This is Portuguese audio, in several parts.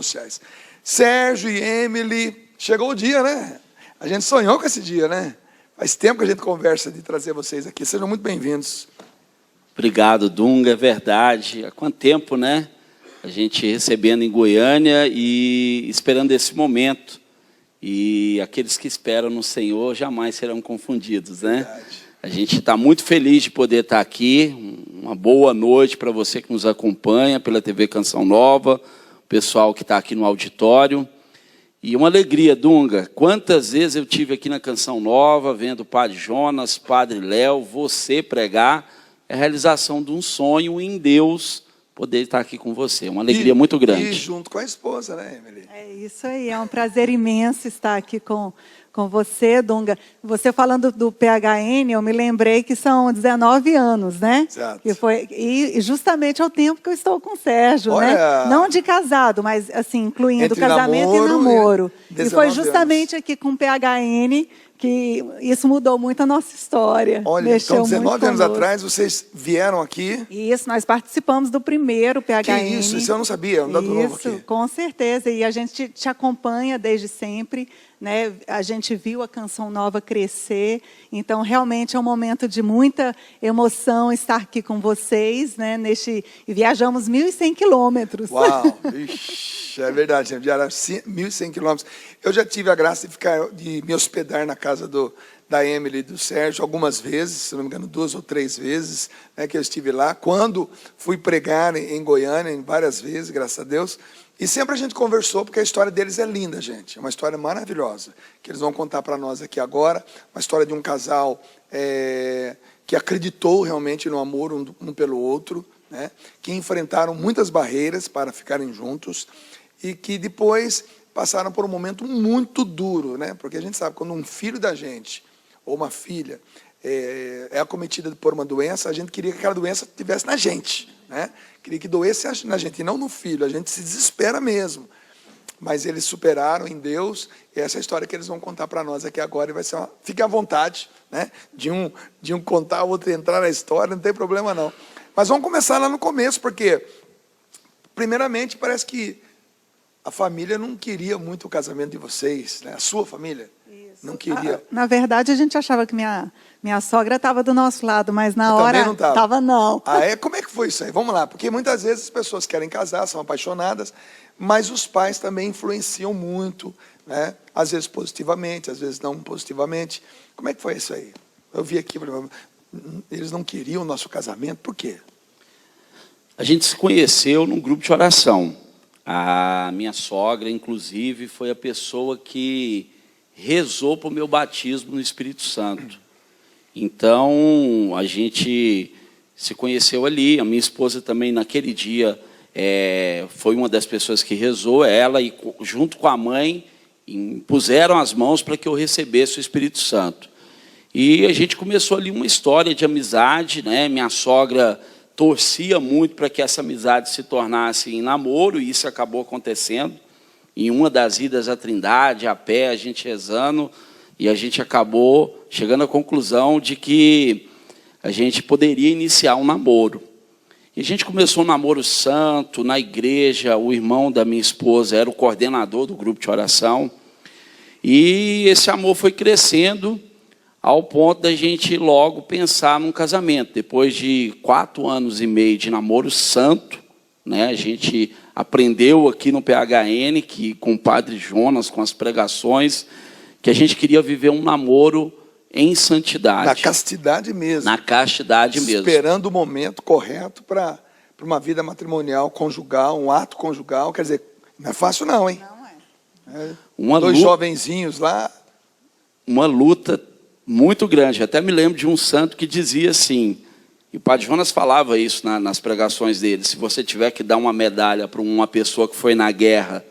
sociais. Sérgio e Emily, chegou o dia, né? A gente sonhou com esse dia, né? Faz tempo que a gente conversa de trazer vocês aqui. Sejam muito bem-vindos. Obrigado, Dunga, é verdade. Há quanto tempo, né? A gente recebendo em Goiânia e esperando esse momento. E aqueles que esperam no Senhor jamais serão confundidos, né? Verdade. A gente está muito feliz de poder estar aqui. Uma boa noite para você que nos acompanha pela TV Canção Nova, o pessoal que está aqui no auditório. E uma alegria, Dunga. Quantas vezes eu tive aqui na Canção Nova, vendo o Padre Jonas, Padre Léo, você pregar. É a realização de um sonho em Deus poder estar aqui com você. Uma alegria muito grande. E junto com a esposa, né, Emily? É isso aí, é um prazer imenso estar aqui com você, Dunga. Você falando do PHN, eu me lembrei que são 19 anos, né? Exato. E justamente é o tempo que eu estou com o Sérgio, Olha, né? Não de casado, mas assim, incluindo entre casamento e namoro. E foi 19 justamente anos. aqui com o PHN que isso mudou muito a nossa história. Olha, mexeu então 19 muito anos conosco. atrás vocês vieram aqui. Isso, nós participamos do primeiro PHN. Que isso eu não sabia, um dado novo aqui. Isso, com certeza. E a gente te acompanha desde sempre, né? A gente viu a Canção Nova crescer. Então, realmente é um momento de muita emoção estar aqui com vocês, né? E viajamos 1.100 quilômetros. Uau, ixi, é verdade, gente, viajaram 1.100 quilômetros. Eu já tive a graça de me hospedar na casa da Emily e do Sérgio algumas vezes, se não me engano, 2 ou 3 vezes, né, que eu estive lá. Quando fui pregar em Goiânia, em várias vezes, graças a Deus. E sempre a gente conversou, porque a história deles é linda, gente. É uma história maravilhosa, que eles vão contar para nós aqui agora. Uma história de um casal que acreditou realmente no amor um pelo outro, né, que enfrentaram muitas barreiras para ficarem juntos e que depois passaram por um momento muito duro, né, porque a gente sabe, quando um filho da gente ou uma filha é acometida por uma doença, a gente queria que aquela doença estivesse na gente, né? Queria que doesse na gente, e não no filho. A gente se desespera mesmo. Mas eles superaram em Deus, e essa é a história que eles vão contar para nós aqui agora, e vai ser fique à vontade, né? De um contar, o outro entrar na história, não tem problema não. Mas vamos começar lá no começo, porque, primeiramente, parece que a família não queria muito o casamento de vocês, né? A sua família. Não queria. Na verdade, a gente achava que minha sogra estava do nosso lado, mas na hora também não estava. Não. Como é que foi isso aí? Vamos lá, porque muitas vezes as pessoas querem casar, são apaixonadas, mas os pais também influenciam muito, né? Às vezes positivamente, às vezes não positivamente. Como é que foi isso aí? Eu vi aqui, eles não queriam o nosso casamento, por quê? A gente se conheceu num grupo de oração. A minha sogra, inclusive, foi a pessoa que rezou para o meu batismo no Espírito Santo. Então, a gente se conheceu ali. A minha esposa também, naquele dia, foi uma das pessoas que rezou. Ela, e junto com a mãe, impuseram as mãos para que eu recebesse o Espírito Santo. E a gente começou ali uma história de amizade, né? Minha sogra torcia muito para que essa amizade se tornasse em namoro, e isso acabou acontecendo. Em uma das idas à Trindade, a pé, a gente rezando, e a gente acabou chegando à conclusão de que a gente poderia iniciar um namoro. E a gente começou um namoro santo, na igreja. O irmão da minha esposa era o coordenador do grupo de oração, e esse amor foi crescendo ao ponto da gente logo pensar num casamento. Depois de 4 anos e meio de namoro santo, né, a gente aprendeu aqui no PHN, que, com o Padre Jonas, com as pregações, que a gente queria viver um namoro em santidade. Na castidade mesmo. Na castidade mesmo. Esperando o momento correto para uma vida matrimonial, conjugal, um ato conjugal. Quer dizer, não é fácil não, hein? Não é. Dois jovenzinhos lá. Uma luta muito grande. Até me lembro de um santo que dizia assim, e o Padre Jonas falava isso nas pregações dele: se você tiver que dar uma medalha para uma pessoa que foi na guerra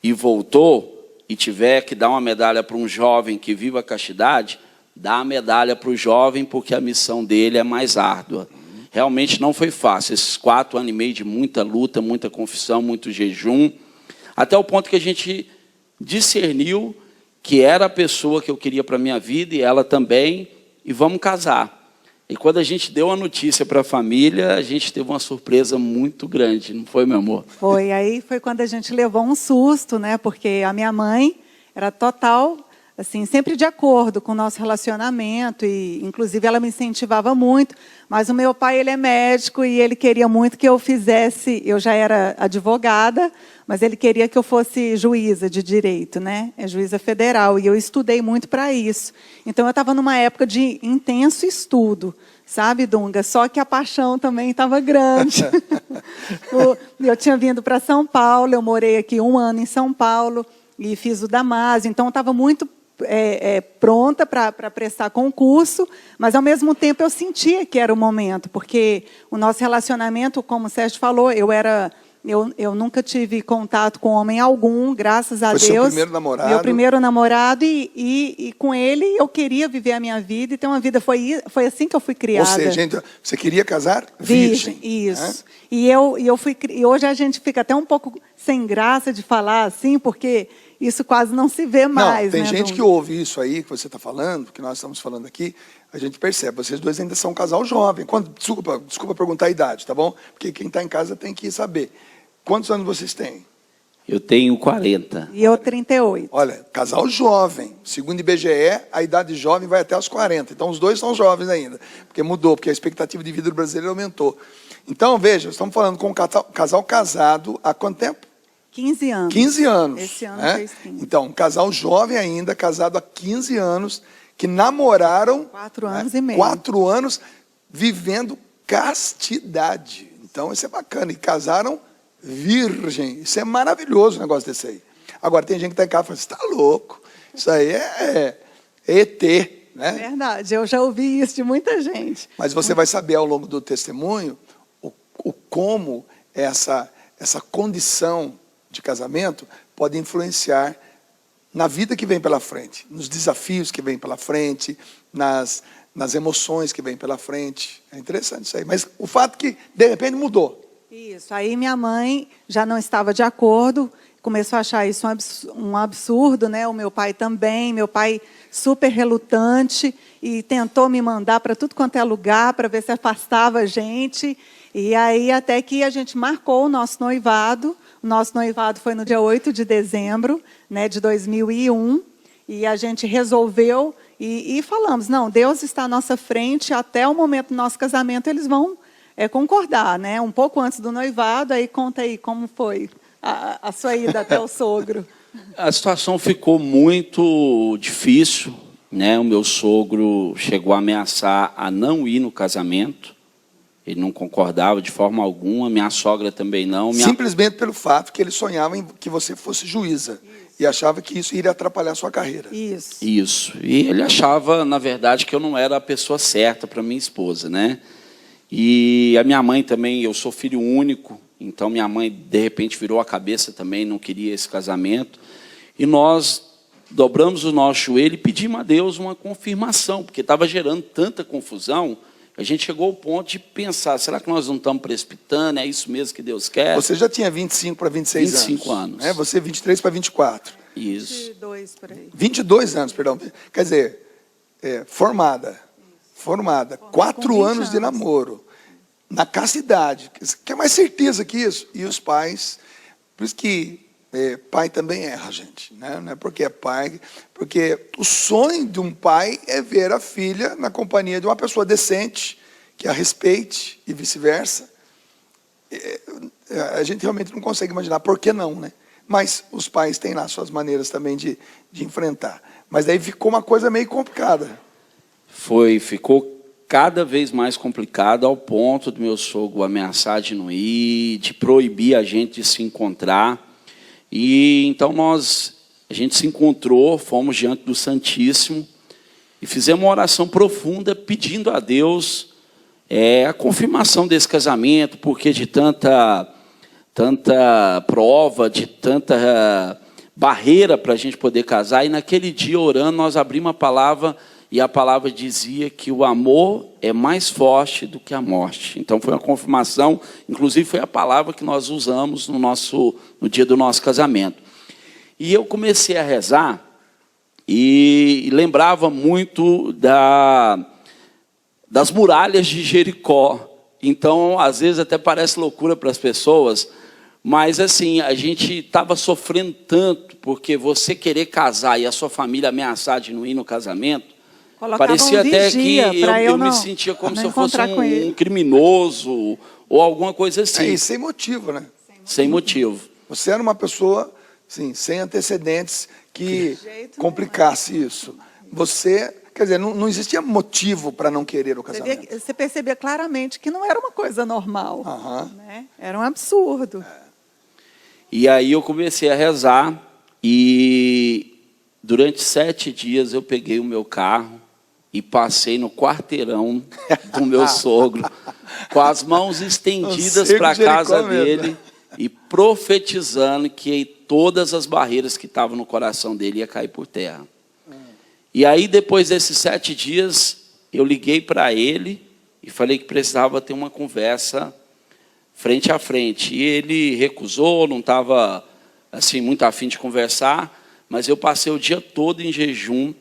e voltou, e tiver que dar uma medalha para um jovem que vive a castidade, dá a medalha para o jovem, porque a missão dele é mais árdua. Realmente não foi fácil, esses 4 anos e meio de muita luta, muita confissão, muito jejum, até o ponto que a gente discerniu que era a pessoa que eu queria para a minha vida, e ela também, e vamos casar. E quando a gente deu a notícia para a família, a gente teve uma surpresa muito grande, não foi, meu amor? Foi, aí foi quando a gente levou um susto, né? Porque a minha mãe era total, assim, sempre de acordo com o nosso relacionamento, e inclusive ela me incentivava muito, mas o meu pai, ele é médico e ele queria muito que eu fizesse, eu já era advogada, mas ele queria que eu fosse juíza de direito, né? É juíza federal, e eu estudei muito para isso. Então eu estava numa época de intenso estudo, sabe, Dunga? Só que a paixão também estava grande. Eu tinha vindo para São Paulo, eu morei aqui 1 ano em São Paulo e fiz o Damásio, então eu estava muito pronta para prestar concurso, mas ao mesmo tempo eu sentia que era o momento, porque o nosso relacionamento, como o Sérgio falou, eu nunca tive contato com homem algum, graças a Deus. Foi seu primeiro namorado? Meu primeiro namorado, e com ele eu queria viver a minha vida e ter uma vida. Foi assim que eu fui criada. Ou seja, então, você queria casar virgem? Isso. Né? E hoje a gente fica até um pouco sem graça de falar assim, porque isso quase não se vê mais. Não, tem né, gente que ouve isso aí que você está falando, que nós estamos falando aqui, a gente percebe, vocês dois ainda são um casal jovem. Desculpa perguntar a idade, tá bom? Porque quem está em casa tem que saber. Quantos anos vocês têm? Eu tenho 40. E eu 38. Olha, casal jovem. Segundo o IBGE, a idade jovem vai até os 40. Então, os dois são jovens ainda. Porque mudou, porque a expectativa de vida do brasileiro aumentou. Então, veja, estamos falando com um casal casado há quanto tempo? 15 anos. 15 anos. Esse ano né? fez 15. Então, um casal jovem ainda, casado há 15 anos, que namoraram... 4 anos e meio. 4 anos vivendo castidade. Então, isso é bacana. E casaram virgem. Isso é maravilhoso, o negócio desse aí. Agora, tem gente que está em casa e fala, você está louco. Isso aí é ET, né? Verdade, eu já ouvi isso de muita gente. Mas você vai saber ao longo do testemunho como essa condição de casamento pode influenciar na vida que vem pela frente, nos desafios que vem pela frente, nas emoções que vem pela frente. É interessante isso aí. Mas o fato que, de repente, mudou. Isso, aí minha mãe já não estava de acordo, começou a achar isso um absurdo, né? O meu pai também, meu pai super relutante, e tentou me mandar para tudo quanto é lugar, para ver se afastava a gente. E aí até que a gente marcou o nosso noivado. O nosso noivado foi no dia 8 de dezembro, né, de 2001, e a gente resolveu, e falamos, não, Deus está à nossa frente, até o momento do nosso casamento eles vão concordar, né? Um pouco antes do noivado. Aí conta aí como foi a sua ida até o sogro. A situação ficou muito difícil, né? O meu sogro chegou a ameaçar a não ir no casamento. Ele não concordava de forma alguma, minha sogra também não. Simplesmente pelo fato que ele sonhava em que você fosse juíza. Isso. E achava que isso iria atrapalhar a sua carreira. Isso. E ele achava, na verdade, que eu não era a pessoa certa para minha esposa, né? E a minha mãe também, eu sou filho único, então minha mãe, de repente, virou a cabeça também, não queria esse casamento. E nós dobramos o nosso joelho e pedimos a Deus uma confirmação, porque estava gerando tanta confusão, a gente chegou ao ponto de pensar, será que nós não estamos precipitando? É isso mesmo que Deus quer? Você já tinha 25 para 26 anos. 25 anos. Né? Você 23 para 24. Isso. 22 por aí. 22 anos, perdão. Quer dizer, formada. 4 anos de namoro. Na castidade. Quer mais certeza que isso? E os pais, por isso que pai também erra, gente. Né? Não é porque é pai, porque o sonho de um pai é ver a filha na companhia de uma pessoa decente, que a respeite e vice-versa. A gente realmente não consegue imaginar por que não, né? Mas os pais têm lá suas maneiras também de enfrentar. Mas daí ficou uma coisa meio complicada. Ficou cada vez mais complicado, ao ponto do meu sogro ameaçar de não ir, de proibir a gente de se encontrar. E então a gente se encontrou, fomos diante do Santíssimo e fizemos uma oração profunda pedindo a Deus a confirmação desse casamento, porque de tanta prova, de tanta barreira para a gente poder casar. E naquele dia, orando, nós abrimos a palavra, e a palavra dizia que o amor é mais forte do que a morte. Então foi uma confirmação, inclusive foi a palavra que nós usamos no dia do nosso casamento. E eu comecei a rezar e lembrava muito das muralhas de Jericó. Então, às vezes até parece loucura para as pessoas, mas assim, a gente estava sofrendo tanto, porque você querer casar e a sua família ameaçar de não ir no casamento, Colocava parecia até que eu não, me sentia como se eu fosse com ele. um criminoso ou alguma coisa assim. E sem motivo, né? Sem motivo. Você era uma pessoa, sim, sem antecedentes que complicasse isso. Você, quer dizer, não existia motivo para não querer o casamento. Você percebia claramente que não era uma coisa normal. Aham. Né? Era um absurdo. E aí eu comecei a rezar e durante 7 dias eu peguei o meu carro e passei no quarteirão do meu sogro, com as mãos estendidas para a casa dele e profetizando que todas as barreiras que estavam no coração dele ia cair por terra. E aí, depois desses 7 dias, eu liguei para ele e falei que precisava ter uma conversa frente a frente. E ele recusou, não estava assim, muito afim de conversar, mas eu passei o dia todo em jejum.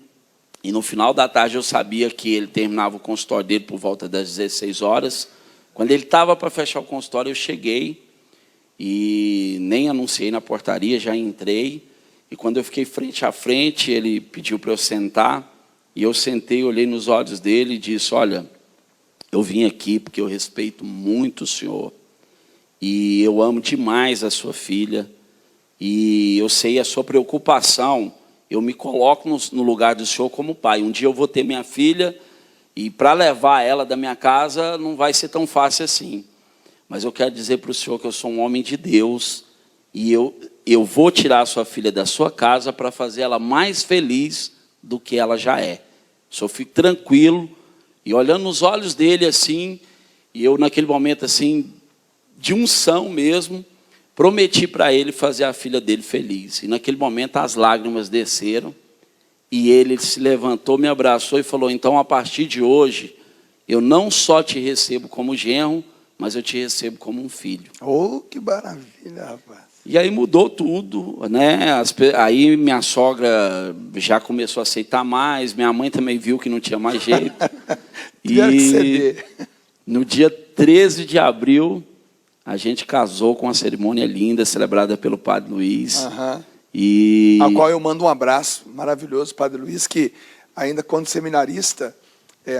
E no final da tarde eu sabia que ele terminava o consultório dele por volta das 16 horas. Quando ele estava para fechar o consultório, eu cheguei e nem anunciei na portaria, já entrei. E quando eu fiquei frente a frente, ele pediu para eu sentar. E eu sentei, olhei nos olhos dele e disse: olha, eu vim aqui porque eu respeito muito o senhor. E eu amo demais a sua filha. E eu sei a sua preocupação. Eu me coloco no lugar do senhor como pai. Um dia eu vou ter minha filha e para levar ela da minha casa não vai ser tão fácil assim. Mas eu quero dizer para o senhor que eu sou um homem de Deus e eu vou tirar a sua filha da sua casa para fazer ela mais feliz do que ela já é. O senhor fique tranquilo. E olhando nos olhos dele assim, e eu naquele momento assim, de unção mesmo, prometi para ele fazer a filha dele feliz. E naquele momento as lágrimas desceram. E ele se levantou, me abraçou e falou: então a partir de hoje, eu não só te recebo como genro, mas eu te recebo como um filho. Oh, que maravilha, rapaz. E aí mudou tudo, né? Aí minha sogra já começou a aceitar mais, minha mãe também viu que não tinha mais jeito. E no dia 13 de abril, a gente casou com uma cerimônia linda, celebrada pelo Padre Luiz. A qual eu mando um abraço maravilhoso, Padre Luiz, que ainda quando seminarista,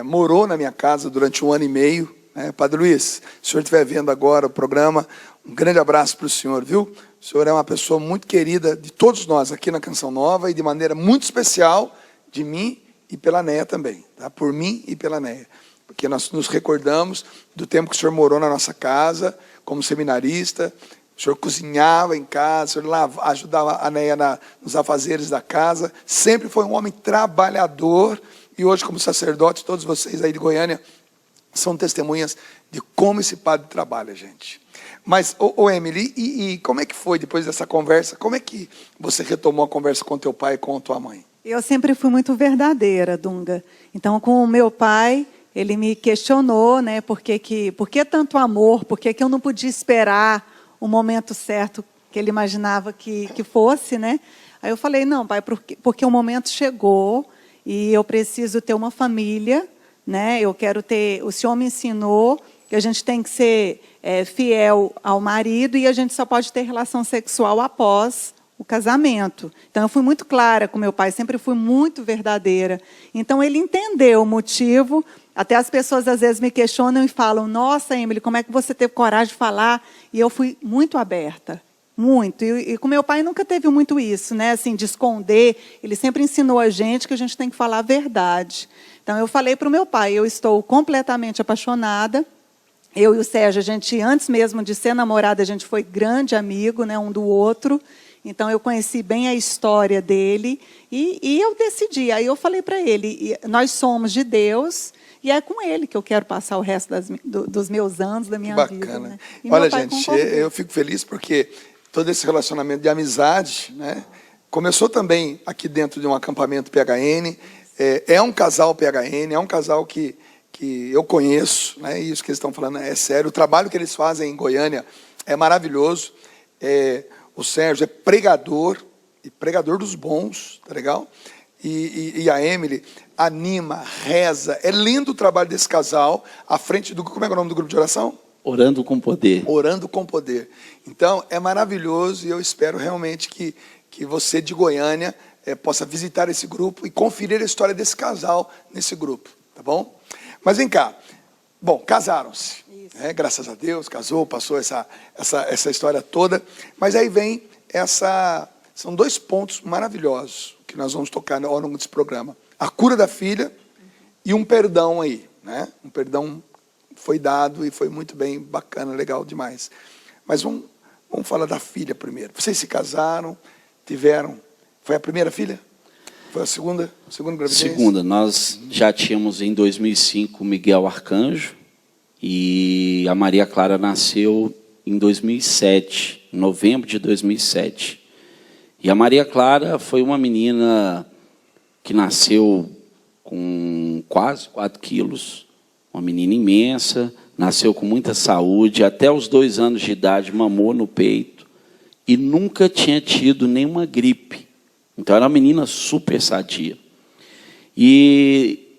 morou na minha casa durante 1 ano e meio. Padre Luiz, se o senhor estiver vendo agora o programa, um grande abraço para o senhor, viu? O senhor é uma pessoa muito querida de todos nós aqui na Canção Nova e de maneira muito especial de mim e pela Neia também, tá? Por mim e pela Neia. Porque nós nos recordamos do tempo que o senhor morou na nossa casa, como seminarista. O senhor cozinhava em casa, o senhor ajudava a Neia nos afazeres da casa. Sempre foi um homem trabalhador. E hoje, como sacerdote, todos vocês aí de Goiânia são testemunhas de como esse padre trabalha, gente. Mas, Emily, e como é que foi depois dessa conversa? Como é que você retomou a conversa com teu pai e com a tua mãe? Eu sempre fui muito verdadeira, Dunga. Então, com o meu pai, ele me questionou, né, por que tanto amor, por que eu não podia esperar o momento certo que ele imaginava que fosse, né? Aí eu falei: não, pai, porque o momento chegou e eu preciso ter uma família, né? Eu quero ter. O senhor me ensinou que a gente tem que ser fiel ao marido e a gente só pode ter relação sexual após o casamento. Então, eu fui muito clara com meu pai, sempre fui muito verdadeira. Então, ele entendeu o motivo. Até as pessoas, às vezes, me questionam e falam: nossa, Emily, como é que você teve coragem de falar? E eu fui muito aberta, muito. E com meu pai nunca teve muito isso, né? Assim, de esconder. Ele sempre ensinou a gente que a gente tem que falar a verdade. Então, eu falei para o meu pai: eu estou completamente apaixonada. Eu e o Sérgio, a gente, antes mesmo de ser namorada, a gente foi grande amigo, né, um do outro. Então, eu conheci bem a história dele e eu decidi. Aí eu falei para ele: nós somos de Deus e é com ele que eu quero passar o resto dos meus anos, da minha vida. Bacana. Né? Olha, gente, eu fico feliz porque todo esse relacionamento de amizade, né, começou também aqui dentro de um acampamento PHN. É um casal PHN, é um casal que eu conheço, né, e isso que eles estão falando é sério. O trabalho que eles fazem em Goiânia é maravilhoso. O Sérgio é pregador, e pregador dos bons, tá legal? e a Emily anima, reza. É lindo o trabalho desse casal à frente do... Como é o nome do grupo de oração? Orando com Poder. Orando com Poder. Então, é maravilhoso e eu espero realmente que você de Goiânia possa visitar esse grupo e conferir a história desse casal nesse grupo, tá bom? Mas vem cá. Bom, casaram-se. Graças a Deus, casou, passou essa história toda. Mas aí vem são 2 pontos maravilhosos que nós vamos tocar ao longo desse programa. A cura da filha e um perdão aí, né? Um perdão foi dado e foi muito bem, bacana, legal demais. Mas vamos falar da filha primeiro. Vocês se casaram, tiveram... Foi a primeira filha? Foi a segunda? Segunda gravidez? Segunda. Nós já tínhamos em 2005 o Miguel Arcanjo e a Maria Clara nasceu em 2007, em novembro de 2007. E a Maria Clara foi uma menina que nasceu com quase 4 quilos, uma menina imensa, nasceu com muita saúde, até os 2 anos de idade mamou no peito e nunca tinha tido nenhuma gripe. Então era uma menina super sadia. E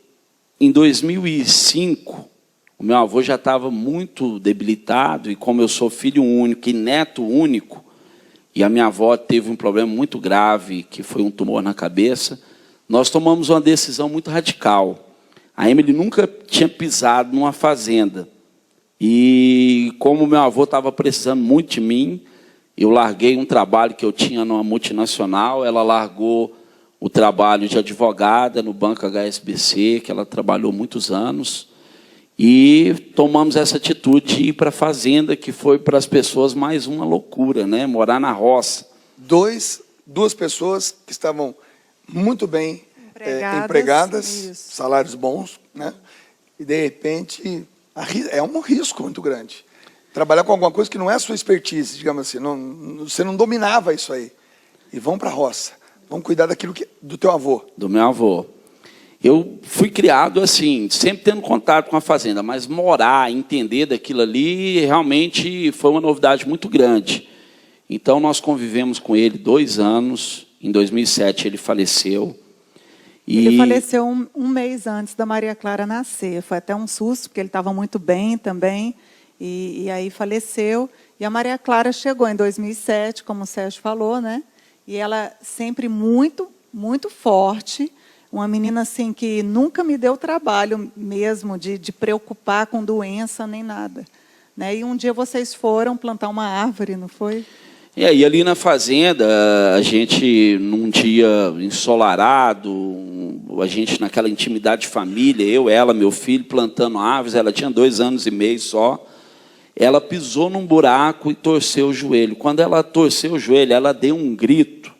em 2005, o meu avô já estava muito debilitado e como eu sou filho único e neto único, e a minha avó teve um problema muito grave, que foi um tumor na cabeça, nós tomamos uma decisão muito radical. A Emily nunca tinha pisado numa fazenda. E como meu avô estava precisando muito de mim, eu larguei um trabalho que eu tinha numa multinacional, ela largou o trabalho de advogada no Banco HSBC, que ela trabalhou muitos anos, e tomamos essa atitude de ir para a fazenda, que foi para as pessoas mais uma loucura, né? Morar na roça. 2 pessoas que estavam muito bem empregadas, salários bons, né? E de repente é um risco muito grande. Trabalhar com alguma coisa que não é a sua expertise, digamos assim, você não dominava isso aí. E vão para a roça, vão cuidar daquilo do teu avô. Do meu avô. Eu fui criado assim, sempre tendo contato com a fazenda, mas morar, entender daquilo ali, realmente foi uma novidade muito grande. Então, nós convivemos com ele 2 anos. Em 2007, ele faleceu. Ele faleceu um mês antes da Maria Clara nascer. Foi até um susto, porque ele estava muito bem também. E aí faleceu. E a Maria Clara chegou em 2007, como o Sérgio falou, né? E ela sempre muito, muito forte. Uma menina assim que nunca me deu trabalho mesmo de preocupar com doença nem nada, né? E um dia vocês foram plantar uma árvore, não foi? E aí ali na fazenda, a gente num dia ensolarado, a gente naquela intimidade de família, eu, ela, meu filho, plantando árvores, ela tinha 2 anos e meio só, ela pisou num buraco e torceu o joelho. Quando ela torceu o joelho, ela deu um grito,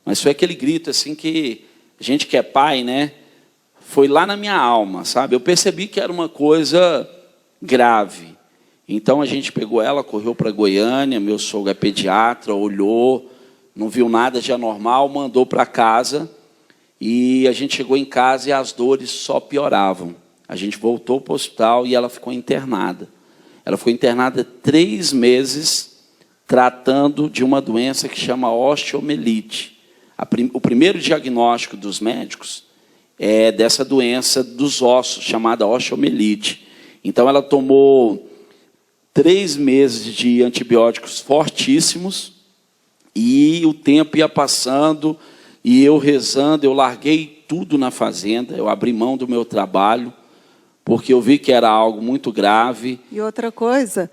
mas foi aquele grito assim que a gente que é pai, né? Foi lá na minha alma, sabe? Eu percebi que era uma coisa grave. Então a gente pegou ela, correu para Goiânia, meu sogro é pediatra, olhou, não viu nada de anormal, mandou para casa. E a gente chegou em casa e as dores só pioravam. A gente voltou para o hospital e ela ficou internada. Ela ficou internada 3 meses tratando de uma doença que chama osteomielite. O primeiro diagnóstico dos médicos é dessa doença dos ossos, chamada osteomielite. Então, ela tomou 3 meses de antibióticos fortíssimos e o tempo ia passando e eu rezando, eu larguei tudo na fazenda, eu abri mão do meu trabalho, porque eu vi que era algo muito grave. E outra coisa,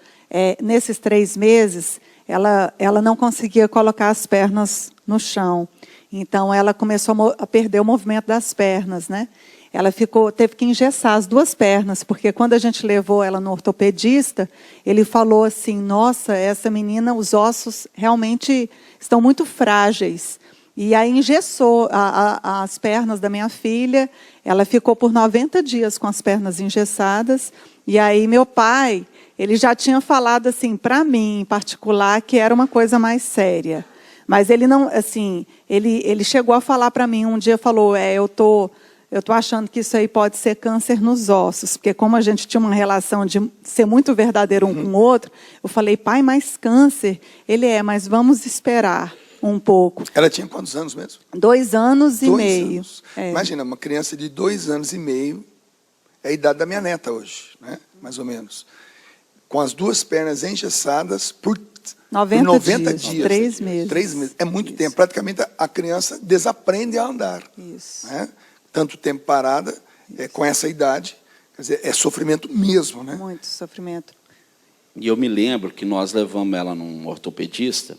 nesses 3 meses, ela não conseguia colocar as pernas no chão. Então, ela começou a perder o movimento das pernas, né? Ela teve que engessar as 2 pernas, porque quando a gente levou ela no ortopedista, ele falou assim, nossa, essa menina, os ossos realmente estão muito frágeis. E aí engessou as pernas da minha filha, ela ficou por 90 dias com as pernas engessadas, e aí meu pai, ele já tinha falado assim, para mim em particular, que era uma coisa mais séria. Mas ele não, assim, ele chegou a falar para mim, um dia falou, eu tô achando que isso aí pode ser câncer nos ossos, porque como a gente tinha uma relação de ser muito verdadeiro um com o outro, eu falei, pai, mas câncer? Ele mas vamos esperar. um pouco. Ela tinha quantos anos mesmo? 2 anos e 2 meio. anos. Imagina, uma criança de 2 anos e meio, é a idade da minha neta hoje, né? Mais ou menos. Com as 2 pernas engessadas por 90 dias. 3 meses. 3 meses. É muito Isso. tempo. Praticamente a criança desaprende a andar. Isso. Né? Tanto tempo parada, com essa idade, quer dizer, é sofrimento mesmo, né? Muito sofrimento. E eu me lembro que nós levamos ela num ortopedista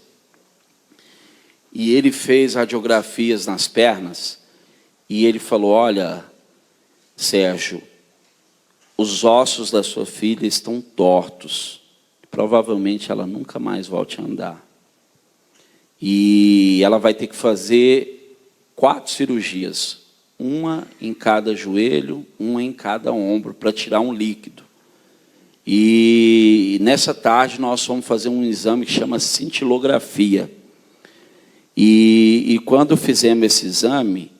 e ele fez radiografias nas pernas e ele falou, olha, Sérgio, os ossos da sua filha estão tortos. Provavelmente ela nunca mais volte a andar. E ela vai ter que fazer 4 cirurgias. Uma em cada joelho, uma em cada ombro, para tirar um líquido. E nessa tarde nós fomos fazer um exame que chama cintilografia. E quando fizemos esse exame,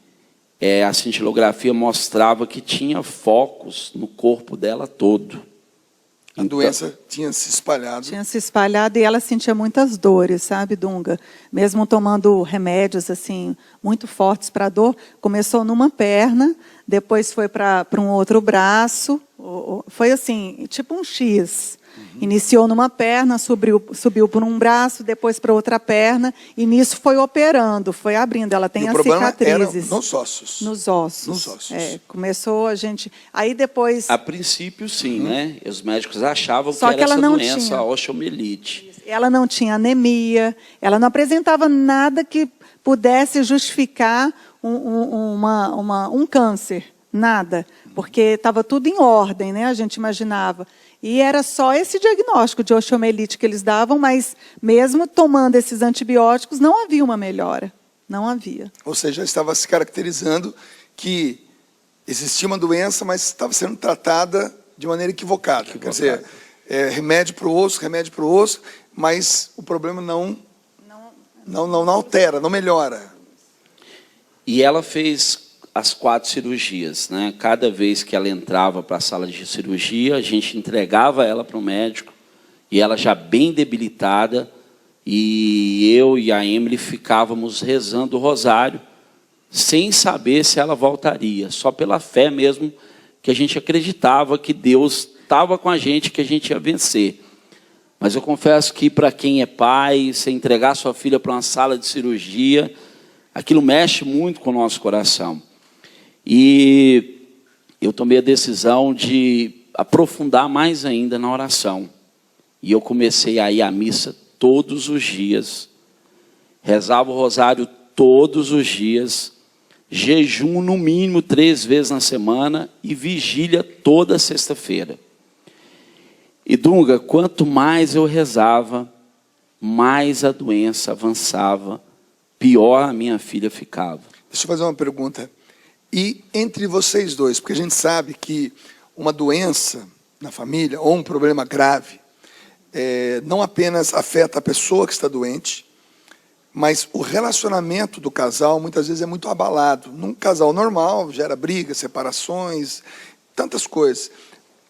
a cintilografia mostrava que tinha focos no corpo dela todo. A doença tinha se espalhado. Tinha se espalhado e ela sentia muitas dores, sabe, Dunga? Mesmo tomando remédios assim muito fortes para a dor, começou numa perna, depois foi para um outro braço, foi assim, tipo um X. Iniciou numa perna, subiu por um braço, depois para outra perna, e nisso foi operando, foi abrindo. Ela tem as cicatrizes. Era nos ossos. Nos ossos. Nos ossos. Começou a gente... Aí depois... A princípio, sim, né? E os médicos achavam Só que era ela essa não doença, tinha. a osteomielite. Ela não tinha anemia, ela não apresentava nada que pudesse justificar um câncer, nada, porque estava tudo em ordem, né? A gente imaginava. E era só esse diagnóstico de osteomielite que eles davam, mas mesmo tomando esses antibióticos, não havia uma melhora. Não havia. Ou seja, estava se caracterizando que existia uma doença, mas estava sendo tratada de maneira equivocada. Quer dizer, remédio para o osso, mas o problema não altera, não melhora. E ela fez as 4 cirurgias, né? Cada vez que ela entrava para a sala de cirurgia, a gente entregava ela para o médico, e ela já bem debilitada, e eu e a Emily ficávamos rezando o rosário, sem saber se ela voltaria, só pela fé mesmo, que a gente acreditava que Deus estava com a gente, que a gente ia vencer. Mas eu confesso que para quem é pai, você entregar sua filha para uma sala de cirurgia, aquilo mexe muito com o nosso coração. E eu tomei a decisão de aprofundar mais ainda na oração. E eu comecei a ir à missa todos os dias. Rezava o rosário todos os dias. Jejum no mínimo 3 vezes na semana e vigília toda sexta-feira. E Dunga, quanto mais eu rezava, mais a doença avançava, pior a minha filha ficava. Deixa eu fazer uma pergunta. E entre vocês dois, porque a gente sabe que uma doença na família, ou um problema grave, não apenas afeta a pessoa que está doente, mas o relacionamento do casal muitas vezes é muito abalado. Num casal normal, gera brigas, separações, tantas coisas.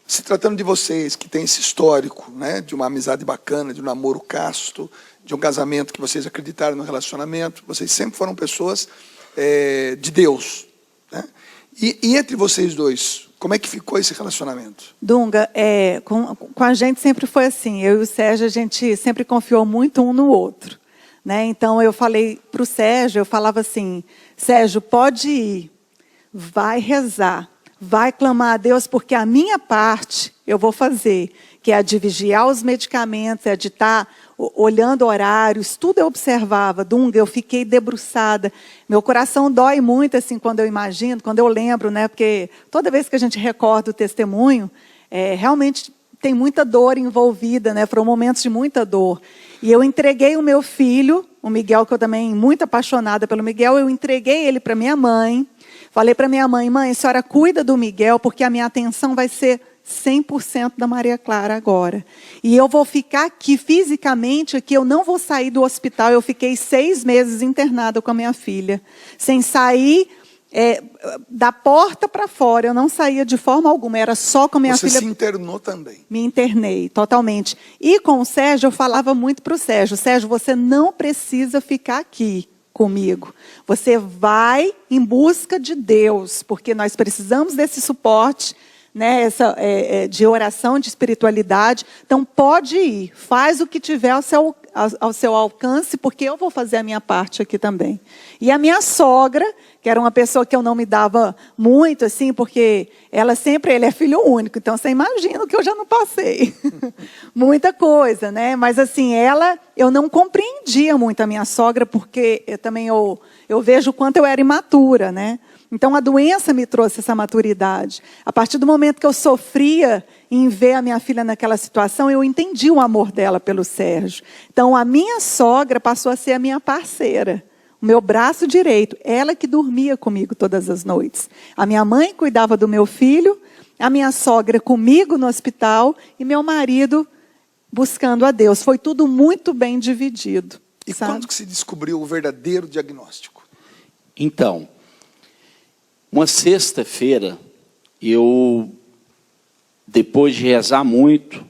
Se tratando de vocês, que têm esse histórico, né, de uma amizade bacana, de um namoro casto, de um casamento que vocês acreditaram no relacionamento, vocês sempre foram pessoas de Deus. Né? E entre vocês dois, como é que ficou esse relacionamento? Dunga, com a gente sempre foi assim. Eu e o Sérgio, a gente sempre confiou muito um no outro. Né? Então, eu falei para o Sérgio, eu falava assim, Sérgio, pode ir, vai rezar, vai clamar a Deus, porque a minha parte eu vou fazer, que é a de vigiar os medicamentos, é de estar olhando horários, tudo eu observava. Dunga, eu fiquei debruçada. Meu coração dói muito assim quando eu imagino, quando eu lembro, né? Porque toda vez que a gente recorda o testemunho, realmente tem muita dor envolvida, né? Foram momentos de muita dor. E eu entreguei o meu filho, o Miguel, que eu também muito apaixonada pelo Miguel, eu entreguei ele para minha mãe. Falei para minha mãe, a senhora cuida do Miguel, porque a minha atenção vai ser 100% da Maria Clara agora. E eu vou ficar aqui fisicamente, aqui, eu não vou sair do hospital. Eu fiquei 6 meses internada com a minha filha, sem sair da porta para fora, eu não saía de forma alguma, era só com a minha filha. Você se internou também? Me internei, totalmente. E com o Sérgio, eu falava muito para o Sérgio, Sérgio, você não precisa ficar aqui comigo. Você vai em busca de Deus, porque nós precisamos desse suporte, né, de oração, de espiritualidade. Então, pode ir, faz o que tiver ao seu alcance, porque eu vou fazer a minha parte aqui também. E a minha sogra, que era uma pessoa que eu não me dava muito, assim, porque ele é filho único, então você imagina que eu já não passei. Muita coisa, né? Mas assim, eu não compreendia muito a minha sogra, porque eu vejo o quanto eu era imatura, né? Então, a doença me trouxe essa maturidade. A partir do momento que eu sofria em ver a minha filha naquela situação, eu entendi o amor dela pelo Sérgio. Então, a minha sogra passou a ser a minha parceira, o meu braço direito. Ela que dormia comigo todas as noites. A minha mãe cuidava do meu filho, a minha sogra comigo no hospital e meu marido buscando a Deus. Foi tudo muito bem dividido. E quando que se descobriu o verdadeiro diagnóstico? Então, uma sexta-feira, depois de rezar muito,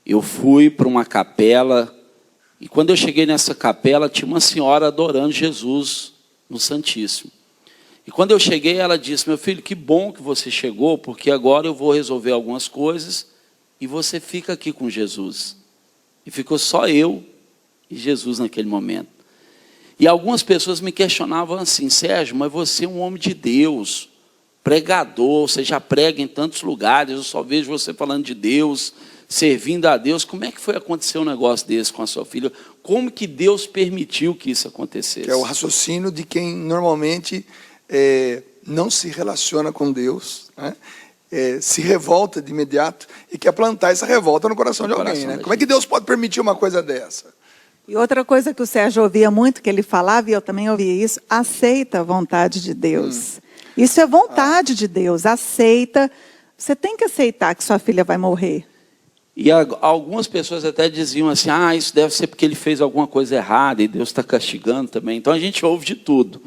eu fui para uma capela, e quando eu cheguei nessa capela, tinha uma senhora adorando Jesus no Santíssimo. E quando eu cheguei, ela disse, meu filho, que bom que você chegou, porque agora eu vou resolver algumas coisas, e você fica aqui com Jesus. E ficou só eu e Jesus naquele momento. E algumas pessoas me questionavam assim, Sérgio, mas você é um homem de Deus, pregador, você já prega em tantos lugares, eu só vejo você falando de Deus, servindo a Deus. Como é que foi acontecer um negócio desse com a sua filha? Como que Deus permitiu que isso acontecesse? Que é o raciocínio de quem normalmente não se relaciona com Deus, né? Se revolta de imediato e quer plantar essa revolta no coração de alguém. Né? Como é que Deus pode permitir uma coisa dessa? E outra coisa que o Sérgio ouvia muito, que ele falava, e eu também ouvia isso, aceita a vontade de Deus. Isso é vontade de Deus, aceita. Você tem que aceitar que sua filha vai morrer. E algumas pessoas até diziam assim, isso deve ser porque ele fez alguma coisa errada e Deus está castigando também. Então a gente ouve de tudo.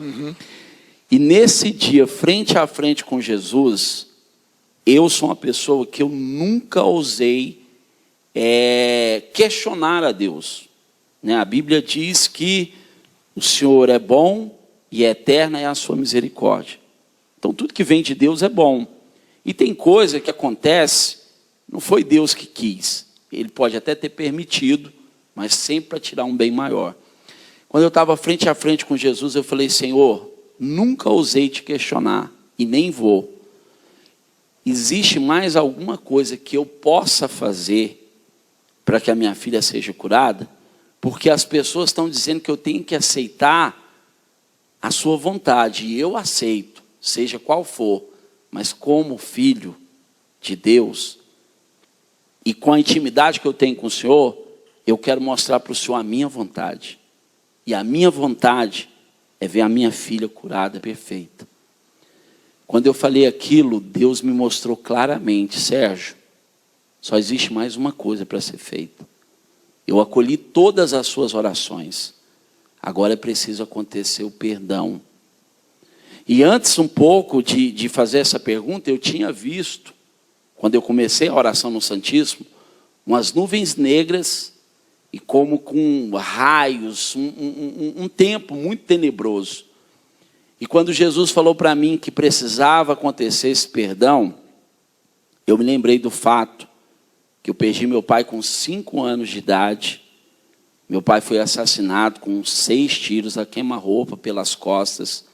E nesse dia, frente a frente com Jesus, eu sou uma pessoa que eu nunca ousei questionar a Deus. A Bíblia diz que o Senhor é bom e eterna é a sua misericórdia. Então, tudo que vem de Deus é bom. E tem coisa que acontece, não foi Deus que quis. Ele pode até ter permitido, mas sempre para tirar um bem maior. Quando eu estava frente a frente com Jesus, eu falei, Senhor, nunca ousei te questionar e nem vou. Existe mais alguma coisa que eu possa fazer para que a minha filha seja curada? Porque as pessoas estão dizendo que eu tenho que aceitar a sua vontade. E eu aceito, seja qual for. Mas como filho de Deus, e com a intimidade que eu tenho com o Senhor, eu quero mostrar para o Senhor a minha vontade. E a minha vontade é ver a minha filha curada, perfeita. Quando eu falei aquilo, Deus me mostrou claramente, Sérgio, só existe mais uma coisa para ser feita. Eu acolhi todas as suas orações. Agora é preciso acontecer o perdão. E antes um pouco de fazer essa pergunta, eu tinha visto, quando eu comecei a oração no Santíssimo, umas nuvens negras e como com raios, um tempo muito tenebroso. E quando Jesus falou para mim que precisava acontecer esse perdão, eu me lembrei do fato que eu perdi meu pai com 5 anos de idade. Meu pai foi assassinado com 6 tiros a queima-roupa pelas costas,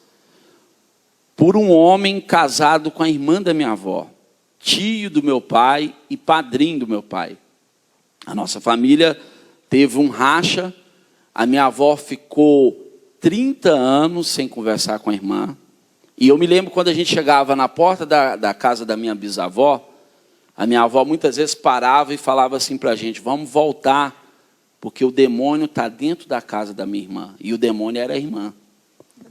por um homem casado com a irmã da minha avó, tio do meu pai e padrinho do meu pai. A nossa família teve um racha, a minha avó ficou 30 anos sem conversar com a irmã. E eu me lembro quando a gente chegava na porta da casa da minha bisavó, a minha avó muitas vezes parava e falava assim para a gente, vamos voltar, porque o demônio está dentro da casa da minha irmã. E o demônio era a irmã.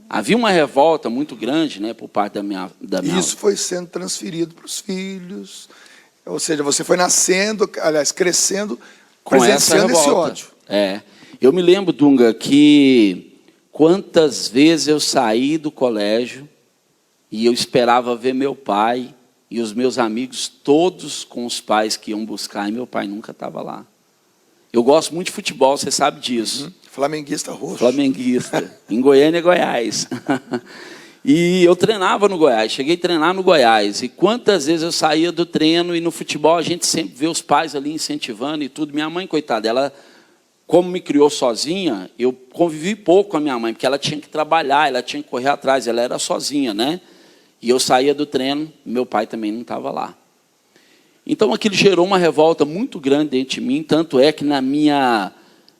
Havia uma revolta muito grande, né, por parte da minha Isso foi sendo transferido para os filhos. Ou seja, você foi nascendo, aliás, crescendo, presenciando esse ódio. Eu me lembro, Dunga, que quantas vezes eu saí do colégio E eu esperava ver meu pai e os meus amigos, todos com os pais que iam buscar, e meu pai nunca estava lá. Eu gosto muito de futebol, você sabe disso. Flamenguista roxo. Flamenguista. Em Goiânia, Goiás. E eu treinava no Goiás, cheguei a treinar no Goiás. E quantas vezes eu saía do treino e no futebol a gente sempre vê os pais ali incentivando e tudo. Minha mãe, coitada, ela, como me criou sozinha, eu convivi pouco com a minha mãe, porque ela tinha que trabalhar, ela tinha que correr atrás, ela era sozinha, né? E eu saía do treino, meu pai também não estava lá. Então aquilo gerou uma revolta muito grande dentro de mim, tanto é que na minha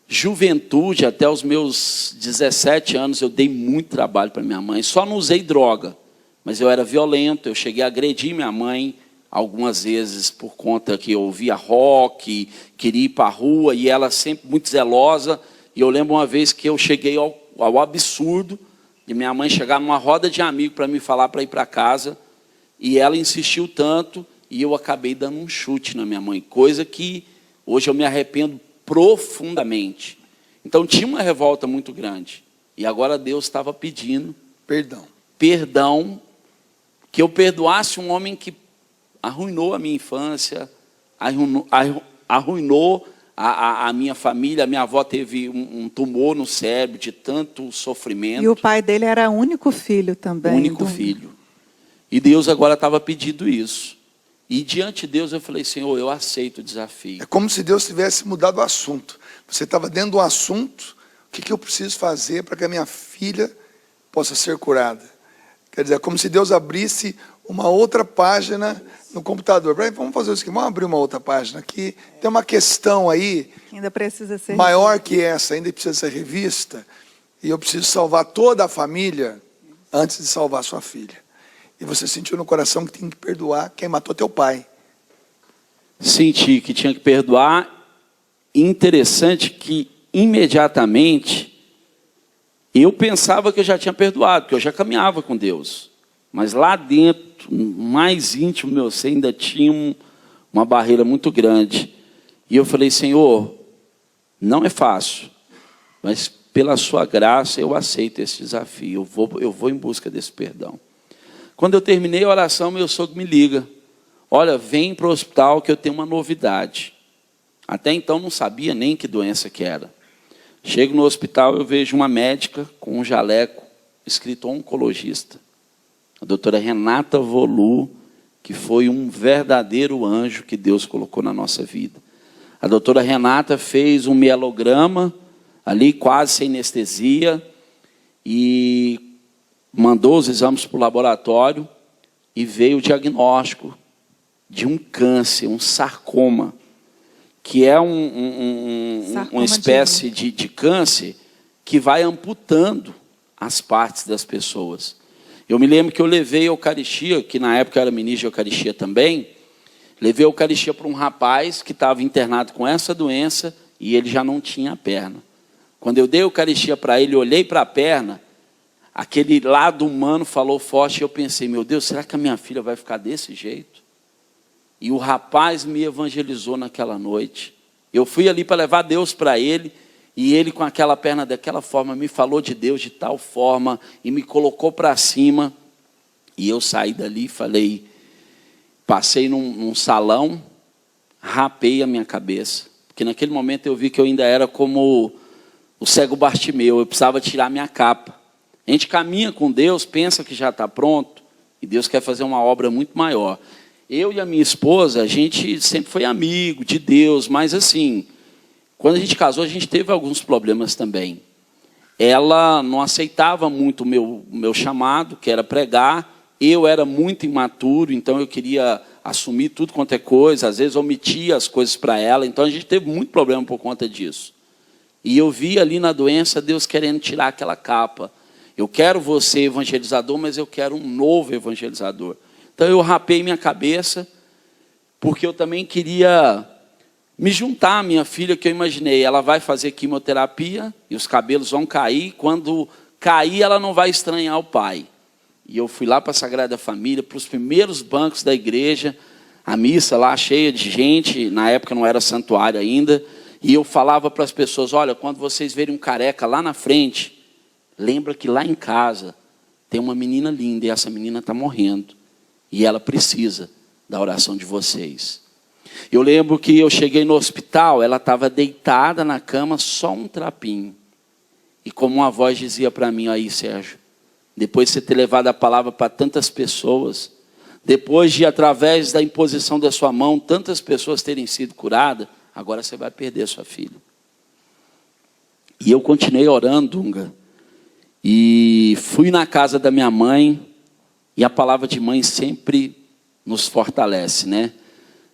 juventude, até os meus 17 anos, eu dei muito trabalho para minha mãe. Só não usei droga, mas eu era violento, eu cheguei a agredir minha mãe algumas vezes por conta que eu ouvia rock, queria ir para a rua, e ela sempre muito zelosa. E eu lembro uma vez que eu cheguei ao absurdo de minha mãe chegar numa roda de amigos para me falar para ir para casa, e ela insistiu tanto, e eu acabei dando um chute na minha mãe, coisa que hoje eu me arrependo profundamente. Então tinha uma revolta muito grande, e agora Deus estava pedindo perdão, que eu perdoasse um homem que arruinou a minha infância, arruinou a minha família. A minha avó teve um tumor no cérebro de tanto sofrimento. E o pai dele era o único filho também. Único filho. E Deus agora estava pedindo isso. E diante de Deus eu falei, Senhor, eu aceito o desafio. É como se Deus tivesse mudado o assunto. Você estava dentro do assunto, o que eu preciso fazer para que a minha filha possa ser curada? Quer dizer, é como se Deus abrisse uma outra página no computador. Vamos fazer isso aqui, vamos abrir uma outra página aqui. Tem uma questão aí, ainda precisa ser maior que essa, ainda precisa ser revista. E eu preciso salvar toda a família antes de salvar sua filha. E você sentiu no coração que tem que perdoar quem matou teu pai. Senti que tinha que perdoar. Interessante que imediatamente eu pensava que eu já tinha perdoado, porque eu já caminhava com Deus. Mas lá dentro, mais íntimo meu ser, ainda tinha uma barreira muito grande. E eu falei, Senhor, não é fácil, mas pela sua graça eu aceito esse desafio. Eu vou em busca desse perdão. Quando eu terminei a oração, meu sogro me liga. Olha, vem para o hospital que eu tenho uma novidade. Até então não sabia nem que doença que era. Chego no hospital, eu vejo uma médica com um jaleco escrito oncologista. A doutora Renata Volu, que foi um verdadeiro anjo que Deus colocou na nossa vida. A doutora Renata fez um mielograma, ali quase sem anestesia, e mandou os exames para o laboratório, e veio o diagnóstico de um câncer, um sarcoma, que é uma espécie de câncer que vai amputando as partes das pessoas. Eu me lembro que eu levei a Eucaristia, que na época eu era ministro de Eucaristia também, levei a Eucaristia para um rapaz que estava internado com essa doença e ele já não tinha a perna. Quando eu dei a Eucaristia para ele, olhei para a perna, aquele lado humano falou forte e eu pensei, meu Deus, será que a minha filha vai ficar desse jeito? E o rapaz me evangelizou naquela noite. Eu fui ali para levar Deus para ele, e ele com aquela perna daquela forma me falou de Deus de tal forma e me colocou para cima. E eu saí dali e falei, passei num salão, rapei a minha cabeça. Porque naquele momento eu vi que eu ainda era como o cego Bartimeu, eu precisava tirar minha capa. A gente caminha com Deus, pensa que já está pronto, e Deus quer fazer uma obra muito maior. Eu e a minha esposa, a gente sempre foi amigo de Deus, mas assim, quando a gente casou, a gente teve alguns problemas também. Ela não aceitava muito o meu chamado, que era pregar. Eu era muito imaturo, então eu queria assumir tudo quanto é coisa, às vezes omitia as coisas para ela, então a gente teve muito problema por conta disso. E eu vi ali na doença Deus querendo tirar aquela capa. Eu quero você evangelizador, mas eu quero um novo evangelizador. Então eu rapei minha cabeça, porque eu também queria me juntar à minha filha, que eu imaginei, ela vai fazer quimioterapia e os cabelos vão cair, quando cair ela não vai estranhar o pai. E eu fui lá para a Sagrada Família, para os primeiros bancos da igreja, a missa lá cheia de gente, na época não era santuário ainda, e eu falava para as pessoas, olha, quando vocês verem um careca lá na frente, lembra que lá em casa tem uma menina linda e essa menina está morrendo. E ela precisa da oração de vocês. Eu lembro que eu cheguei no hospital, ela estava deitada na cama, só um trapinho. E como uma voz dizia para mim, aí Sérgio, depois de você ter levado a palavra para tantas pessoas, depois de, através da imposição da sua mão, tantas pessoas terem sido curadas, agora você vai perder sua filha. E eu continuei orando, Dunga, e fui na casa da minha mãe, e a palavra de mãe sempre nos fortalece, né?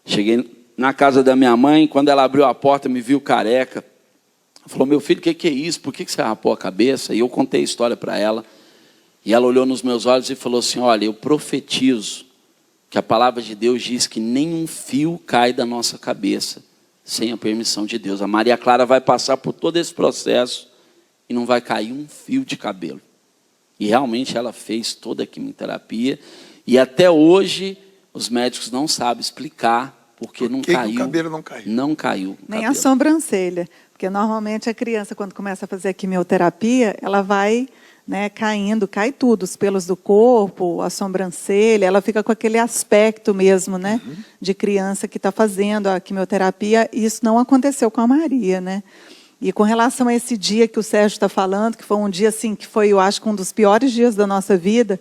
Cheguei na casa da minha mãe, quando ela abriu a porta, me viu careca, falou, meu filho, o que é isso? Por que você rapou a cabeça? E eu contei a história para ela, e ela olhou nos meus olhos e falou assim, olha, eu profetizo que a palavra de Deus diz que nenhum fio cai da nossa cabeça sem a permissão de Deus. A Maria Clara vai passar por todo esse processo e não vai cair um fio de cabelo. E realmente ela fez toda a quimioterapia, e até hoje os médicos não sabem explicar porque não caiu. O cabelo não caiu. Não caiu. Nem a sobrancelha. Porque normalmente a criança, quando começa a fazer a quimioterapia, ela vai, né, caindo, cai tudo, os pelos do corpo, a sobrancelha, ela fica com aquele aspecto mesmo, né, de criança que está fazendo a quimioterapia. E isso não aconteceu com a Maria, né? E com relação a esse dia que o Sérgio está falando, que foi um dia assim, que foi, eu acho, um dos piores dias da nossa vida,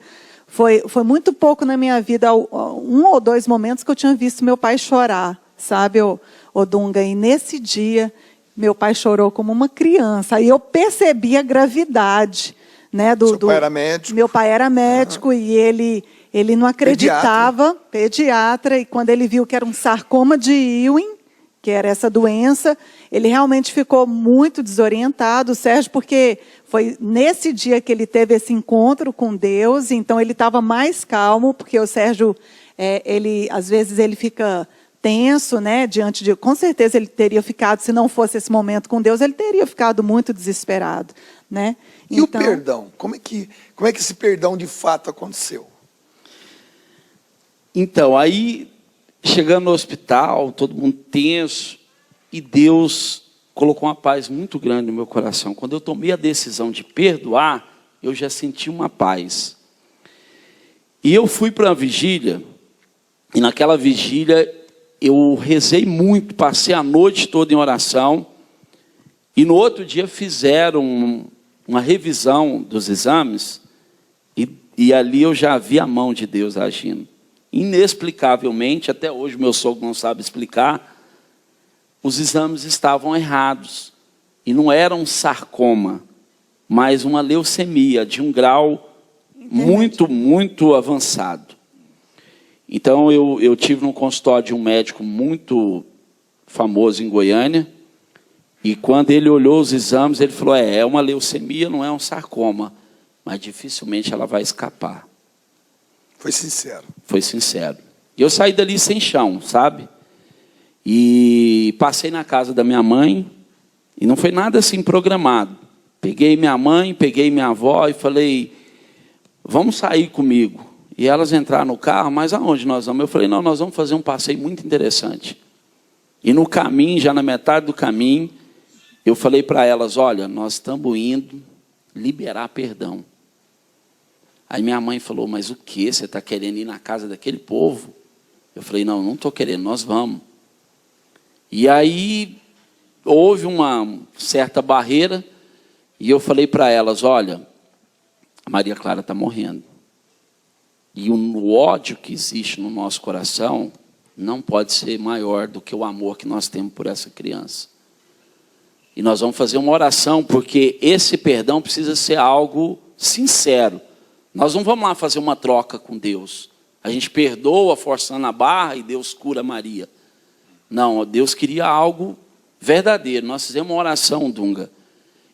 foi muito pouco na minha vida, um ou dois momentos que eu tinha visto meu pai chorar, sabe, o Dunga? E nesse dia, meu pai chorou como uma criança. Aí eu percebi a gravidade, né, Seu pai era médico? Meu pai era médico e ele não acreditava, pediatra, e quando ele viu que era um sarcoma de Ewing, que era essa doença, ele realmente ficou muito desorientado, Sérgio, porque foi nesse dia que ele teve esse encontro com Deus, então ele estava mais calmo, porque o Sérgio, às vezes ele fica tenso, né, diante de... Com certeza ele teria ficado, se não fosse esse momento com Deus, ele teria ficado muito desesperado, né? E então, o perdão? Como é que esse perdão de fato aconteceu? Então, aí, chegando no hospital, todo mundo tenso, e Deus colocou uma paz muito grande no meu coração. Quando eu tomei a decisão de perdoar, eu já senti uma paz. E eu fui para a vigília, e naquela vigília eu rezei muito, passei a noite toda em oração, e no outro dia fizeram uma revisão dos exames, e ali eu já vi a mão de Deus agindo. Inexplicavelmente, até hoje meu sogro não sabe explicar, os exames estavam errados. E não era um sarcoma, mas uma leucemia de um grau muito, muito avançado. Então eu tive no consultório de um médico muito famoso em Goiânia, e quando ele olhou os exames, ele falou, é uma leucemia, não é um sarcoma, mas dificilmente ela vai escapar. Foi sincero. Foi sincero. E eu saí dali sem chão, sabe? E passei na casa da minha mãe, e não foi nada assim programado. Peguei minha mãe, peguei minha avó e falei, vamos sair comigo. E elas entraram no carro, mas aonde nós vamos? Eu falei, não, nós vamos fazer um passeio muito interessante. E no caminho, já na metade do caminho, eu falei para elas, olha, nós estamos indo liberar perdão. Aí minha mãe falou, mas o que? Você está querendo ir na casa daquele povo? Eu falei, não estou querendo, nós vamos. E aí houve uma certa barreira, e eu falei para elas, olha, a Maria Clara está morrendo. E o ódio que existe no nosso coração não pode ser maior do que o amor que nós temos por essa criança. E nós vamos fazer uma oração, porque esse perdão precisa ser algo sincero. Nós não vamos lá fazer uma troca com Deus. A gente perdoa forçando a barra e Deus cura Maria. Não, Deus queria algo verdadeiro. Nós fizemos uma oração, Dunga.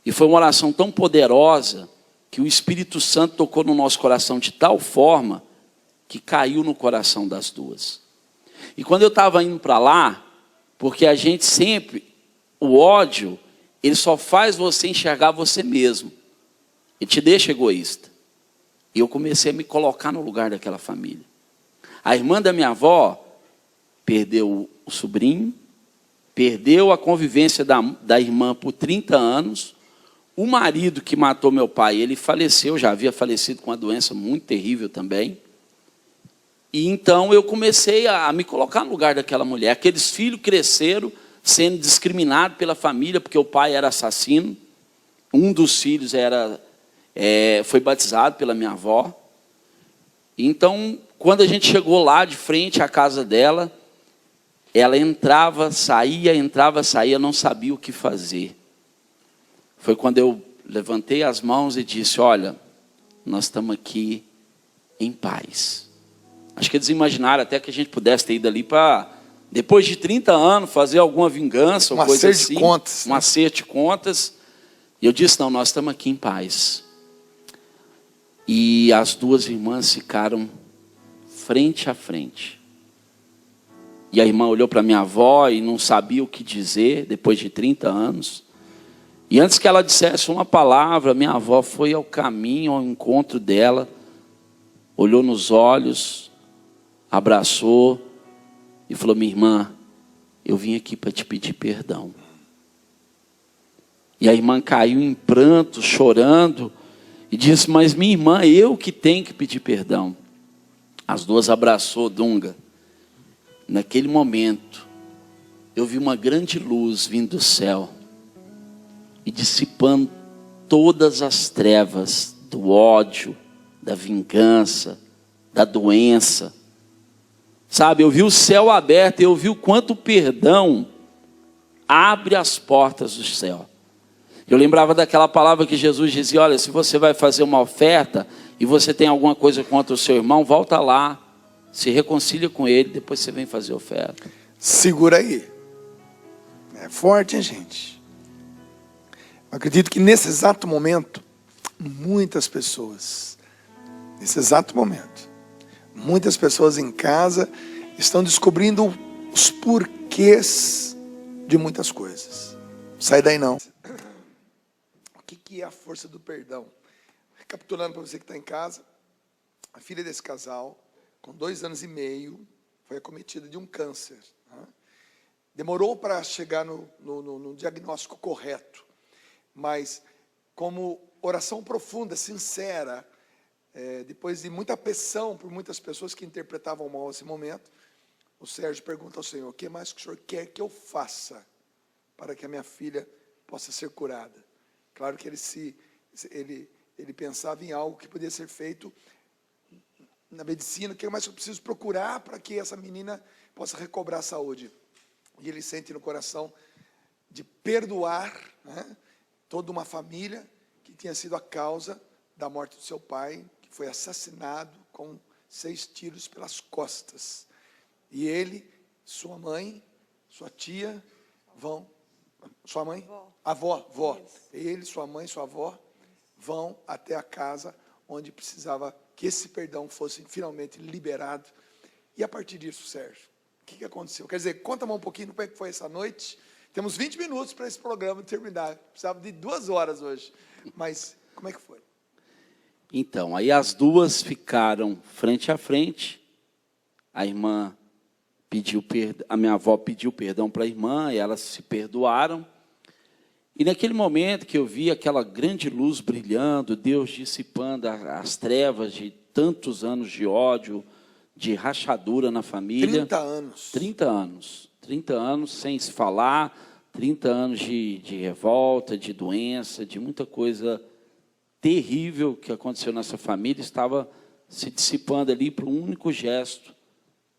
E foi uma oração tão poderosa que o Espírito Santo tocou no nosso coração de tal forma que caiu no coração das duas. E quando eu estava indo para lá, porque a gente sempre, o ódio, ele só faz você enxergar você mesmo. Ele te deixa egoísta. E eu comecei a me colocar no lugar daquela família. A irmã da minha avó perdeu o sobrinho, perdeu a convivência da irmã por 30 anos, O marido que matou meu pai, ele faleceu, já havia falecido com uma doença muito terrível também. E então eu comecei a me colocar no lugar daquela mulher. Aqueles filhos cresceram sendo discriminados pela família, porque o pai era assassino. Um dos filhos foi batizado pela minha avó. Então, quando a gente chegou lá de frente à casa dela, ela entrava, saía, não sabia o que fazer. Foi quando eu levantei as mãos e disse, olha, nós estamos aqui em paz. Acho que eles imaginaram até que a gente pudesse ter ido ali para, depois de 30 anos, fazer alguma vingança, ou coisa assim. Um acerto de contas. Um acerto de contas. E eu disse, não, nós estamos aqui em paz. E as duas irmãs ficaram frente a frente. E a irmã olhou para minha avó e não sabia o que dizer, depois de 30 anos. E antes que ela dissesse uma palavra, minha avó foi ao caminho, ao encontro dela, olhou nos olhos, abraçou e falou, minha irmã, eu vim aqui para te pedir perdão. E a irmã caiu em pranto, chorando, e disse, mas minha irmã, eu que tenho que pedir perdão. As duas abraçou Dunga. Naquele momento, eu vi uma grande luz vindo do céu e dissipando todas as trevas do ódio, da vingança, da doença. Sabe, eu vi o céu aberto, eu vi o quanto o perdão abre as portas do céu. Eu lembrava daquela palavra que Jesus dizia, olha, se você vai fazer uma oferta e você tem alguma coisa contra o seu irmão, volta lá, se reconcilia com ele, depois você vem fazer oferta. Segura aí. É forte, hein, gente? Eu acredito que nesse exato momento, muitas pessoas, muitas pessoas em casa estão descobrindo os porquês de muitas coisas. Sai daí não. O que é a força do perdão? Recapitulando para você que está em casa, a filha desse casal, com 2 anos e meio, foi acometida de um câncer. Né? Demorou para chegar no diagnóstico correto, mas como oração profunda, sincera, depois de muita pressão por muitas pessoas que interpretavam mal esse momento, o Sérgio pergunta ao Senhor, o que mais que o Senhor quer que eu faça para que a minha filha possa ser curada? Claro que ele pensava em algo que podia ser feito na medicina, o que mais eu preciso procurar para que essa menina possa recobrar a saúde? E ele sente no coração de perdoar, né, toda uma família que tinha sido a causa da morte do seu pai, que foi assassinado com 6 tiros pelas costas. E ele, sua mãe, sua tia, sua mãe? Avó. Ele, sua mãe, sua avó, vão até a casa onde precisava que esse perdão fosse finalmente liberado. E a partir disso, Sérgio, o que aconteceu? Quer dizer, conta-me um pouquinho como é que foi essa noite. Temos 20 minutos para esse programa terminar. Precisava de 2 horas hoje. Mas como é que foi? Então, aí as duas ficaram frente a frente. A irmã pediu perdão, a minha avó pediu perdão para a irmã, e elas se perdoaram. E naquele momento que eu vi aquela grande luz brilhando, Deus dissipando as trevas de tantos anos de ódio, de rachadura na família. 30 anos. 30 anos. 30 anos sem se falar, 30 anos de revolta, de doença, de muita coisa terrível que aconteceu nessa família, estava se dissipando ali para um único gesto,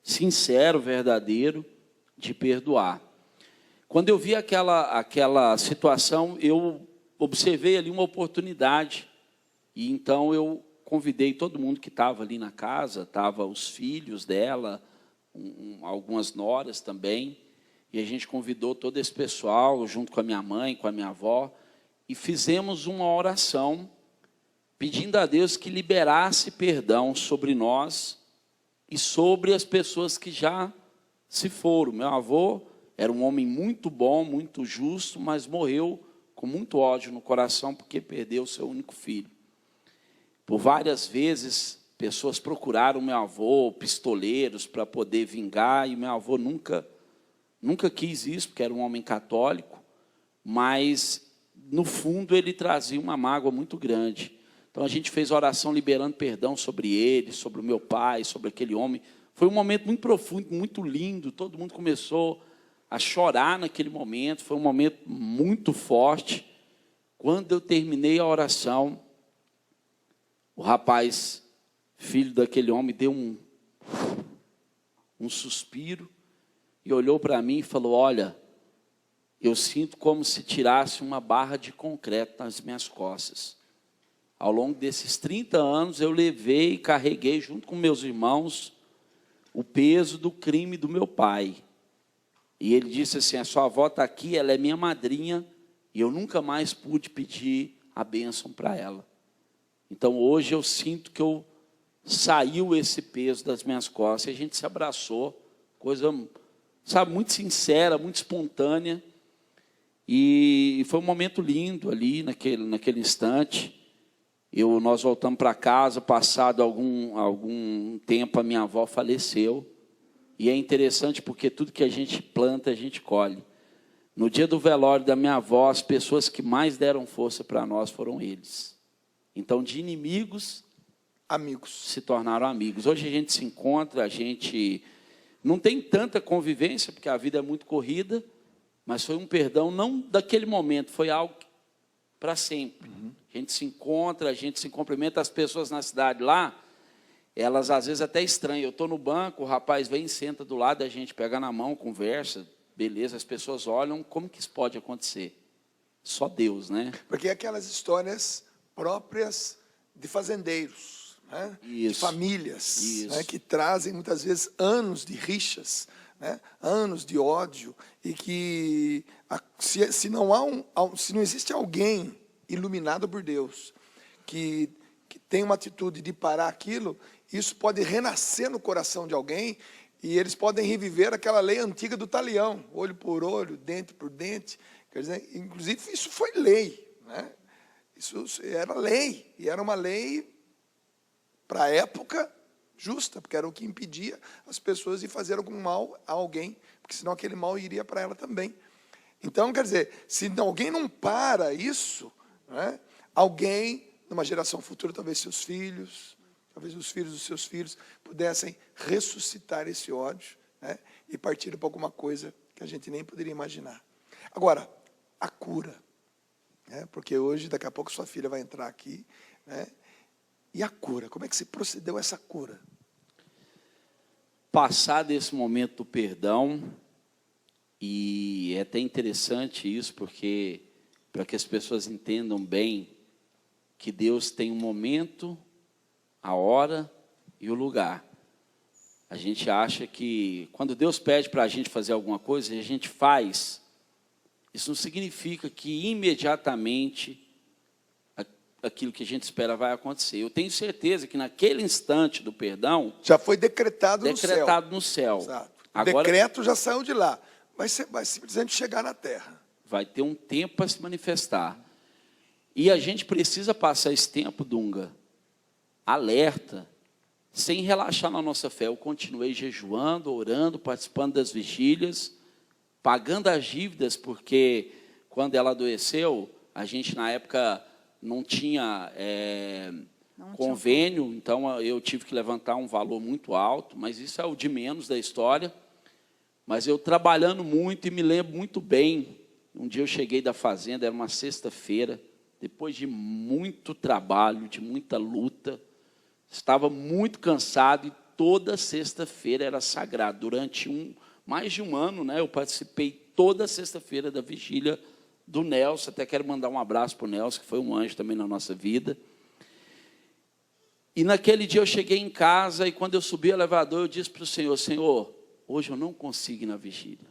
sincero, verdadeiro, de perdoar. Quando eu vi aquela situação, eu observei ali uma oportunidade, e então eu convidei todo mundo que estava ali na casa, estavam os filhos dela, algumas noras também, e a gente convidou todo esse pessoal, junto com a minha mãe, com a minha avó, e fizemos uma oração, pedindo a Deus que liberasse perdão sobre nós e sobre as pessoas que já se foram. Meu avô era um homem muito bom, muito justo, mas morreu com muito ódio no coração porque perdeu seu único filho. Por várias vezes, pessoas procuraram meu avô, pistoleiros, para poder vingar, e meu avô nunca quis isso, porque era um homem católico, mas no fundo, ele trazia uma mágoa muito grande. Então, a gente fez oração liberando perdão sobre ele, sobre o meu pai, sobre aquele homem. Foi um momento muito profundo, muito lindo. Todo mundo começou a chorar naquele momento. Foi um momento muito forte. Quando eu terminei a oração, o rapaz, filho daquele homem, deu um suspiro e olhou para mim e falou: olha, eu sinto como se tirasse uma barra de concreto nas minhas costas. Ao longo desses 30 anos, eu levei e carreguei, junto com meus irmãos, o peso do crime do meu pai. E ele disse assim: a sua avó está aqui, ela é minha madrinha, e eu nunca mais pude pedir a bênção para ela. Então, hoje eu sinto que saiu esse peso das minhas costas, e a gente se abraçou, coisa, sabe, muito sincera, muito espontânea, e foi um momento lindo ali, naquele instante. Nós voltamos para casa, passado algum tempo, a minha avó faleceu. E é interessante porque tudo que a gente planta, a gente colhe. No dia do velório da minha avó, as pessoas que mais deram força para nós foram eles. Então, de inimigos, amigos se tornaram amigos. Hoje a gente se encontra, a gente não tem tanta convivência, porque a vida é muito corrida, mas foi um perdão, não daquele momento, foi algo para sempre. A gente se encontra, a gente se cumprimenta. As pessoas na cidade lá, elas às vezes até estranham. Eu estou no banco, o rapaz vem e senta do lado, a gente pega na mão, conversa, beleza, as pessoas olham, como que isso pode acontecer? Só Deus, né? Porque é aquelas histórias próprias de fazendeiros, né? De famílias, né? Que trazem muitas vezes anos de rixas, né? Anos de ódio, e que se não existe alguém iluminado por Deus que tem uma atitude de parar aquilo, isso pode renascer no coração de alguém, e eles podem reviver aquela lei antiga do talião, olho por olho, dente por dente. Quer dizer, inclusive isso foi lei, né? Isso era lei, e era uma lei para a época justa, porque era o que impedia as pessoas de fazer algum mal a alguém, porque senão aquele mal iria para ela também. Então, quer dizer, se alguém não para isso, né, alguém, numa geração futura, talvez seus filhos, talvez os filhos dos seus filhos, pudessem ressuscitar esse ódio, né, e partir para alguma coisa que a gente nem poderia imaginar. Agora, a cura, né, porque hoje, daqui a pouco, sua filha vai entrar aqui, né, e a cura, como é que se procedeu essa cura? Passado esse momento do perdão, e é até interessante isso, porque para que as pessoas entendam bem que Deus tem um momento, a hora e o lugar. A gente acha que quando Deus pede para a gente fazer alguma coisa, e a gente faz, isso não significa que imediatamente aquilo que a gente espera vai acontecer. Eu tenho certeza que naquele instante do perdão, já foi decretado no céu. Exato. Agora, o decreto já saiu de lá. Vai simplesmente chegar na terra. Vai ter um tempo para se manifestar. E a gente precisa passar esse tempo, Dunga, alerta, sem relaxar na nossa fé. Eu continuei jejuando, orando, participando das vigílias, pagando as dívidas, porque quando ela adoeceu, a gente na época não tinha convênio, então eu tive que levantar um valor muito alto, mas isso é o de menos da história. Mas eu trabalhando muito, e me lembro muito bem, um dia eu cheguei da fazenda, era uma sexta-feira, depois de muito trabalho, de muita luta, estava muito cansado, e toda sexta-feira era sagrado. Durante mais de um ano, né, eu participei toda sexta-feira da vigília do Nelson. Até quero mandar um abraço para o Nelson, que foi um anjo também na nossa vida. E naquele dia eu cheguei em casa, e quando eu subi o elevador, eu disse para o Senhor: Senhor, hoje eu não consigo ir na vigília.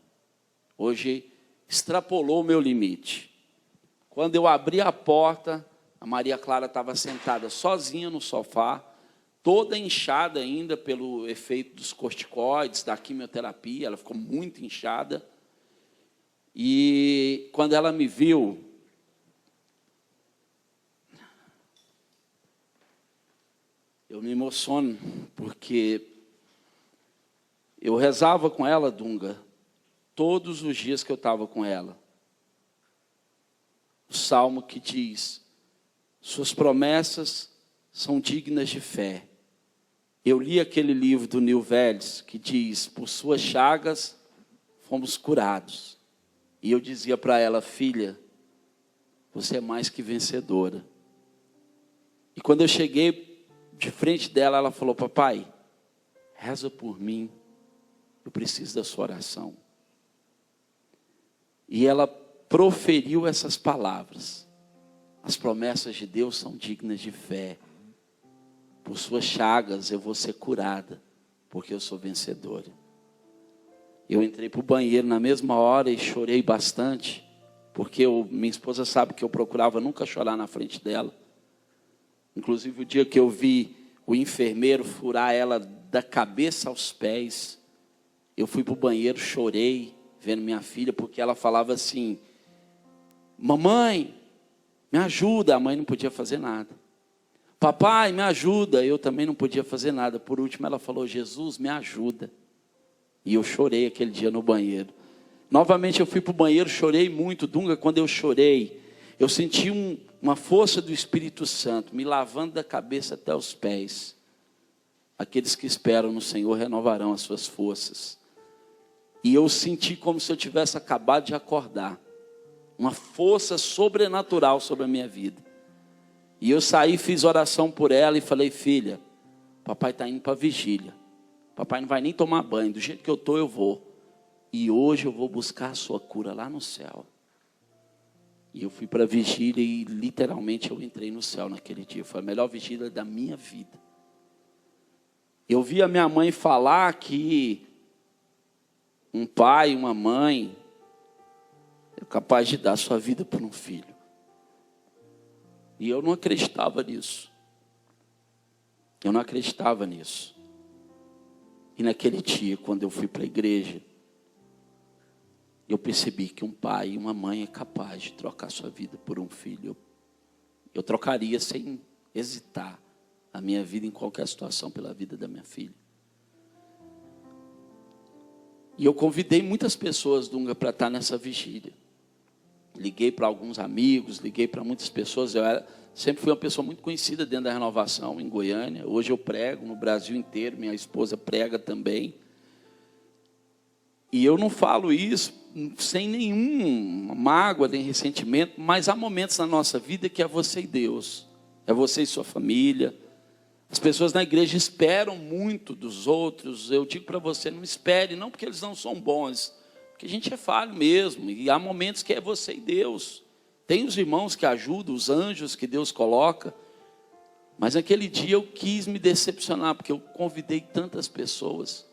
Hoje extrapolou o meu limite. Quando eu abri a porta, a Maria Clara estava sentada sozinha no sofá, toda inchada ainda pelo efeito dos corticoides, da quimioterapia. Ela ficou muito inchada. E quando ela me viu, eu me emociono, porque eu rezava com ela, Dunga, todos os dias que eu estava com ela. o salmo que diz: suas promessas são dignas de fé. Eu li aquele livro do Neil Velles que diz: por suas chagas fomos curados. E eu dizia para ela: filha, você é mais que vencedora. E quando eu cheguei de frente dela, ela falou: papai, reza por mim, eu preciso da sua oração. E ela proferiu essas palavras: as promessas de Deus são dignas de fé. Por suas chagas eu vou ser curada, porque eu sou vencedora. Eu entrei para o banheiro na mesma hora e chorei bastante, porque minha esposa sabe que eu procurava nunca chorar na frente dela. Inclusive o dia que eu vi o enfermeiro furar ela da cabeça aos pés, eu fui para o banheiro, chorei, vendo minha filha, porque ela falava assim: mamãe, me ajuda. A mãe não podia fazer nada. Papai, me ajuda. Eu também não podia fazer nada. Por último ela falou: Jesus, me ajuda. E eu chorei aquele dia no banheiro. Novamente eu fui para o banheiro, chorei muito. Dunga, quando eu chorei, eu senti uma força do Espírito Santo me lavando da cabeça até os pés. Aqueles que esperam no Senhor renovarão as suas forças. E eu senti como se eu tivesse acabado de acordar. Uma força sobrenatural sobre a minha vida. E eu saí, fiz oração por ela e falei: filha, papai está indo para a vigília. Papai não vai nem tomar banho. Do jeito que eu estou, eu vou. E hoje eu vou buscar a sua cura lá no céu. E eu fui para a vigília e literalmente eu entrei no céu naquele dia. Foi a melhor vigília da minha vida. Eu vi a minha mãe falar que um pai, uma mãe é capaz de dar sua vida por um filho. E eu não acreditava nisso. Eu não acreditava nisso. E naquele dia, quando eu fui para a igreja, eu percebi que um pai e uma mãe é capaz de trocar sua vida por um filho. Eu trocaria sem hesitar a minha vida em qualquer situação pela vida da minha filha. E eu convidei muitas pessoas, Dunga, para estar nessa vigília. Liguei para alguns amigos, liguei para muitas pessoas. Sempre fui uma pessoa muito conhecida dentro da renovação em Goiânia. Hoje eu prego no Brasil inteiro, minha esposa prega também. E eu não falo isso sem nenhuma mágoa, nem ressentimento, mas há momentos na nossa vida que é você e Deus, é você e sua família. As pessoas na igreja esperam muito dos outros. Eu digo para você, não espere, não porque eles não são bons, porque a gente é falho mesmo, e há momentos que é você e Deus. Tem os irmãos que ajudam, os anjos que Deus coloca, mas naquele dia eu quis me decepcionar, porque eu convidei tantas pessoas.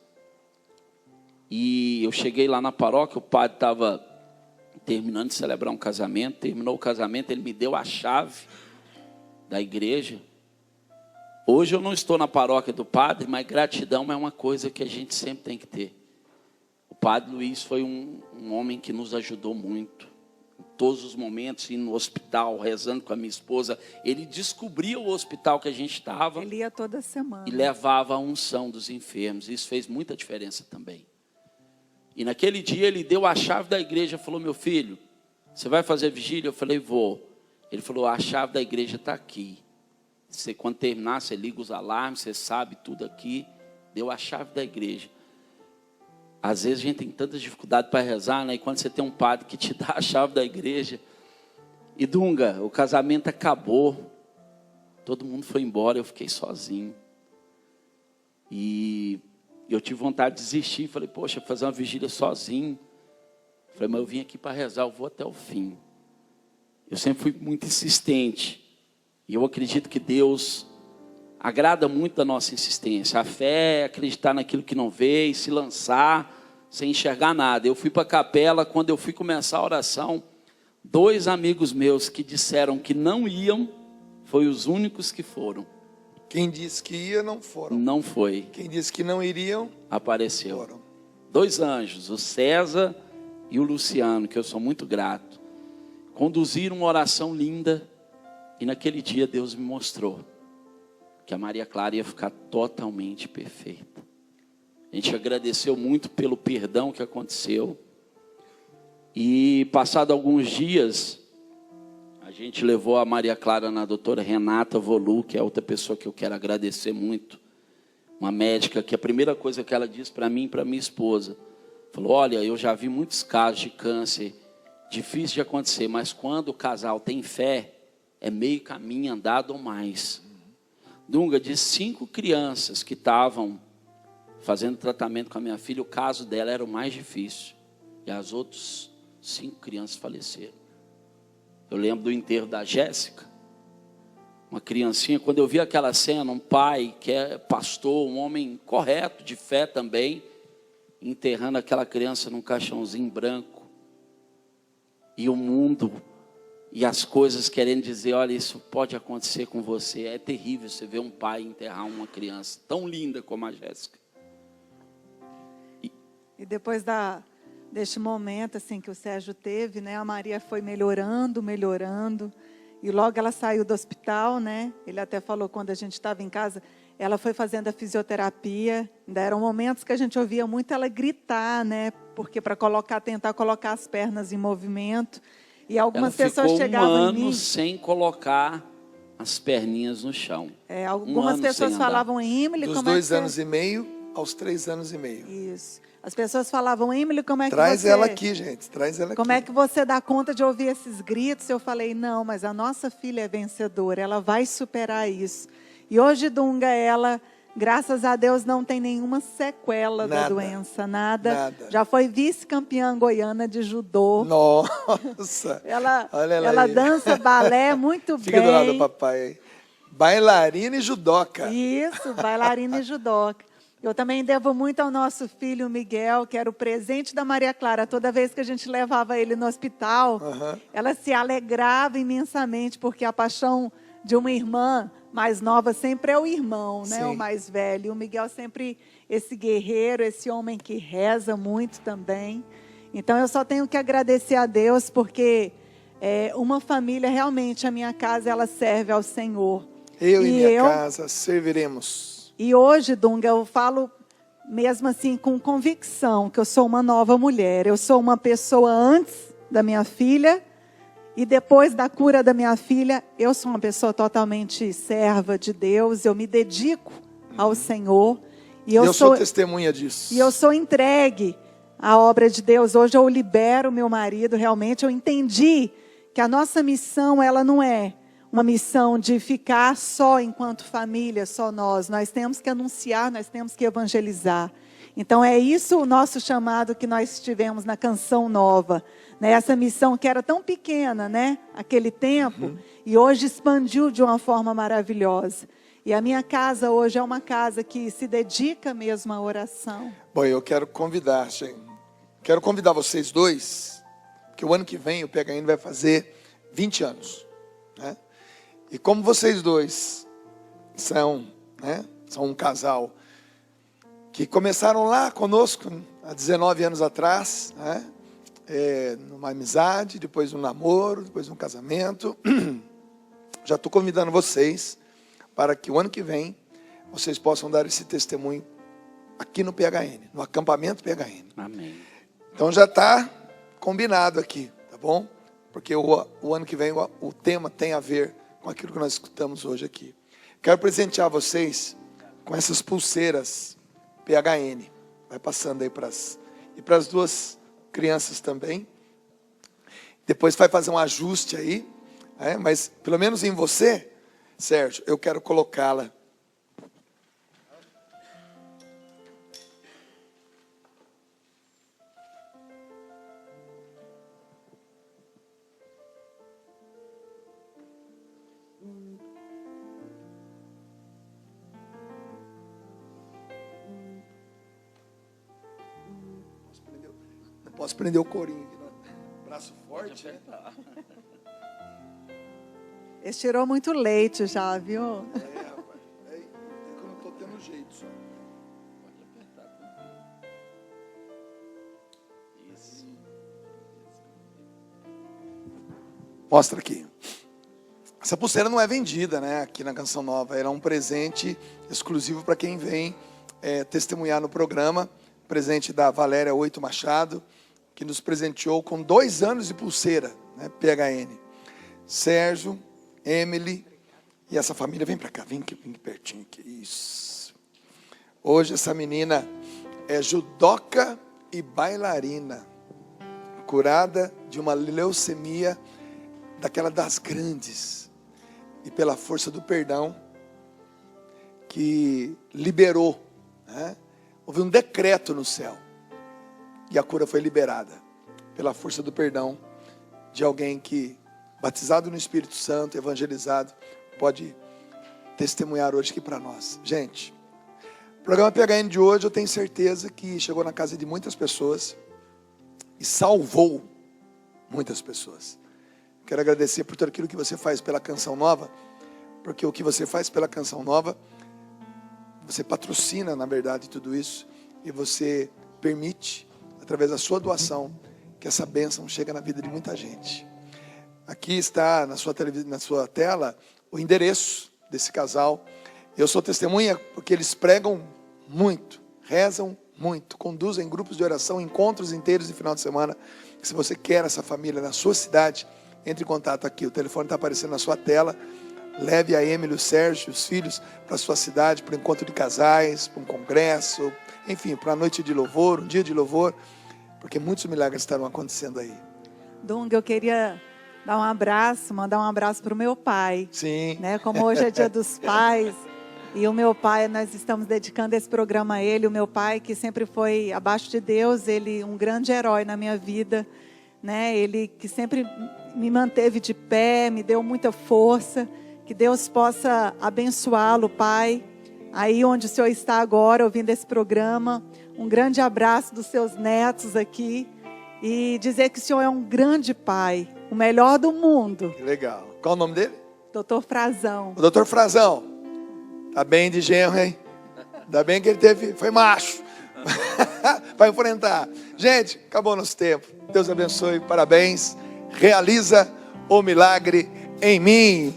E eu cheguei lá na paróquia, o padre estava terminando de celebrar um casamento, terminou o casamento, ele me deu a chave da igreja. Hoje eu não estou na paróquia do padre, mas gratidão é uma coisa que a gente sempre tem que ter. O padre Luiz foi um homem que nos ajudou muito. Em todos os momentos, indo no hospital, rezando com a minha esposa. Ele descobria o hospital que a gente estava. Ele ia toda semana. E levava a unção dos enfermos. Isso fez muita diferença também. E naquele dia ele deu a chave da igreja, falou: meu filho, você vai fazer vigília? Eu falei: vou. Ele falou: a chave da igreja está aqui. Você, quando terminar, você liga os alarmes, você sabe tudo aqui. Deu a chave da igreja. Às vezes a gente tem tanta dificuldade para rezar, né? E quando você tem um padre que te dá a chave da igreja. E Dunga, o casamento acabou. Todo mundo foi embora, eu fiquei sozinho. E eu tive vontade de desistir. Falei: poxa, fazer uma vigília sozinho. Falei: mas eu vim aqui para rezar, eu vou até o fim. Eu sempre fui muito insistente. E eu acredito que Deus agrada muito da nossa insistência. A fé é acreditar naquilo que não vê e se lançar sem enxergar nada. Eu fui para a capela, quando eu fui começar a oração, 2 amigos meus que disseram que não iam, foi os únicos que foram. Quem disse que ia, não foram. Não foi. Quem disse que não iriam, Apareceu. foram. 2 anjos, o César e o Luciano, que eu sou muito grato. Conduziram uma oração linda. E naquele dia Deus me mostrou que a Maria Clara ia ficar totalmente perfeita. A gente agradeceu muito pelo perdão que aconteceu. E passado alguns dias, A gente levou a Maria Clara na doutora Renata Volu, que é outra pessoa que eu quero agradecer muito. Uma médica que a primeira coisa que ela disse para mim e para minha esposa, falou, olha, eu já vi muitos casos de câncer, difícil de acontecer, mas quando o casal tem fé, é meio caminho andado ou mais. Dunga, de 5 crianças que estavam fazendo tratamento com a minha filha, o caso dela era o mais difícil. E as outras 5 crianças faleceram. Eu lembro do enterro da Jéssica, uma criancinha, quando eu vi aquela cena, um pai que é pastor, um homem correto, de fé também, enterrando aquela criança num caixãozinho branco. E o mundo e as coisas querendo dizer, olha, isso pode acontecer com você. É terrível você ver um pai enterrar uma criança tão linda como a Jéssica. E depois deste momento assim, que o Sérgio teve, né, a Maria foi melhorando. E logo ela saiu do hospital, né? Ele até falou quando a gente estava em casa, ela foi fazendo a fisioterapia. Ainda eram momentos que a gente ouvia muito ela gritar, né? Porque para tentar colocar as pernas em movimento. E algumas pessoas chegavam em mim. Ela ficou 1 ano sem colocar as perninhas no chão. Algumas pessoas falavam, Emily, dos 2 anos e meio aos 3 anos e meio. Isso. As pessoas falavam, Emily, como é que Traz você... ela aqui, gente, traz ela aqui. Como é que você dá conta de ouvir esses gritos? Eu falei, não, mas a nossa filha é vencedora, ela vai superar isso. E hoje, Dunga, ela, graças a Deus, não tem nenhuma sequela da doença, nada. Já foi vice-campeã goiana de judô. Nossa! ela dança balé muito Fica bem. do lado do papai. Bailarina e judoca. Isso, bailarina e judoca. Eu também devo muito ao nosso filho Miguel, que era o presente da Maria Clara. Toda vez que a gente levava ele no hospital, ela se alegrava imensamente, porque a paixão de uma irmã mais nova sempre é o irmão, né? O mais velho. E o Miguel sempre esse guerreiro, esse homem que reza muito também. Então eu só tenho que agradecer a Deus, porque uma família, realmente, a minha casa, ela serve ao Senhor. Eu e minha casa serviremos. E hoje, Dunga, eu falo mesmo assim com convicção que eu sou uma nova mulher. Eu sou uma pessoa antes da minha filha e depois da cura da minha filha, eu sou uma pessoa totalmente serva de Deus. Eu me dedico ao Senhor. E eu sou testemunha disso. E eu sou entregue à obra de Deus. Hoje eu libero meu marido. Realmente eu entendi que a nossa missão, ela não é uma missão de ficar só enquanto família, só nós. Nós temos que anunciar, nós temos que evangelizar. Então é isso o nosso chamado que nós tivemos na Canção Nova. Né? Essa missão que era tão pequena, né? Aquele tempo, e hoje expandiu de uma forma maravilhosa. E a minha casa hoje é uma casa que se dedica mesmo à oração. Bom, eu quero convidar, gente. Quero convidar vocês dois, que o ano que vem o PHN vai fazer 20 anos. Né? E como vocês dois são um casal que começaram lá conosco há 19 anos atrás, né? Numa amizade, depois um namoro, depois um casamento. Já estou convidando vocês para que o ano que vem vocês possam dar esse testemunho aqui no PHN, no acampamento PHN. Amém. Então já está combinado aqui, tá bom? Porque o ano que vem o tema tem a ver com aquilo que nós escutamos hoje aqui. Quero presentear vocês com essas pulseiras PHN. Vai passando aí para as 2 crianças também. Depois vai fazer um ajuste aí. Mas pelo menos em você, Sérgio, eu quero colocá-la. Posso prender o corinho aqui, não? Braço forte, né? Estirou muito leite já, viu? Rapaz. É que eu não estou tendo jeito só. Pode apertar também. Isso. Mostra aqui. Essa pulseira não é vendida, né? Aqui na Canção Nova. Ela é um presente exclusivo para quem vem testemunhar no programa. Presente da Valéria Oito Machado, que nos presenteou com 2 anos de pulseira, né, PHN. Sérgio, Emily e essa família. Vem para cá, vem aqui pertinho aqui. Isso. Hoje essa menina é judoca e bailarina, curada de uma leucemia, daquela das grandes, e pela força do perdão, que liberou, né? Houve um decreto no céu, e a cura foi liberada, pela força do perdão, de alguém que, batizado no Espírito Santo, evangelizado, pode testemunhar hoje aqui para nós. Gente, o programa PHN de hoje, eu tenho certeza que chegou na casa de muitas pessoas, e salvou muitas pessoas. Quero agradecer por tudo aquilo que você faz pela Canção Nova, porque o que você faz pela Canção Nova, você patrocina, na verdade, tudo isso, e você permite, através da sua doação, que essa bênção chegue na vida de muita gente. Aqui está na sua tela o endereço desse casal. Eu sou testemunha porque eles pregam muito, rezam muito, conduzem grupos de oração, encontros inteiros de final de semana. Se você quer essa família na sua cidade, entre em contato aqui, o telefone está aparecendo na sua tela. Leve a Emily, o Sérgio, os filhos para a sua cidade, para um encontro de casais, para um congresso, enfim, para a noite de louvor, um dia de louvor, porque muitos milagres estarão acontecendo aí. Dunga, eu queria dar um abraço, mandar um abraço para o meu pai. Sim. Né? Como hoje é Dia dos Pais, e o meu pai, nós estamos dedicando esse programa a ele, o meu pai que sempre foi abaixo de Deus, ele um grande herói na minha vida, né? Ele que sempre me manteve de pé, me deu muita força, que Deus possa abençoá-lo, pai, aí onde o senhor está agora, ouvindo esse programa, um grande abraço dos seus netos aqui, e dizer que o senhor é um grande pai, o melhor do mundo. Legal. Qual o nome dele? Doutor Frazão. O doutor Frazão. Tá bem de genro, hein? Ainda bem que ele foi macho. Vai enfrentar. Gente, acabou o nosso tempo. Deus abençoe, parabéns. Realiza o milagre em mim.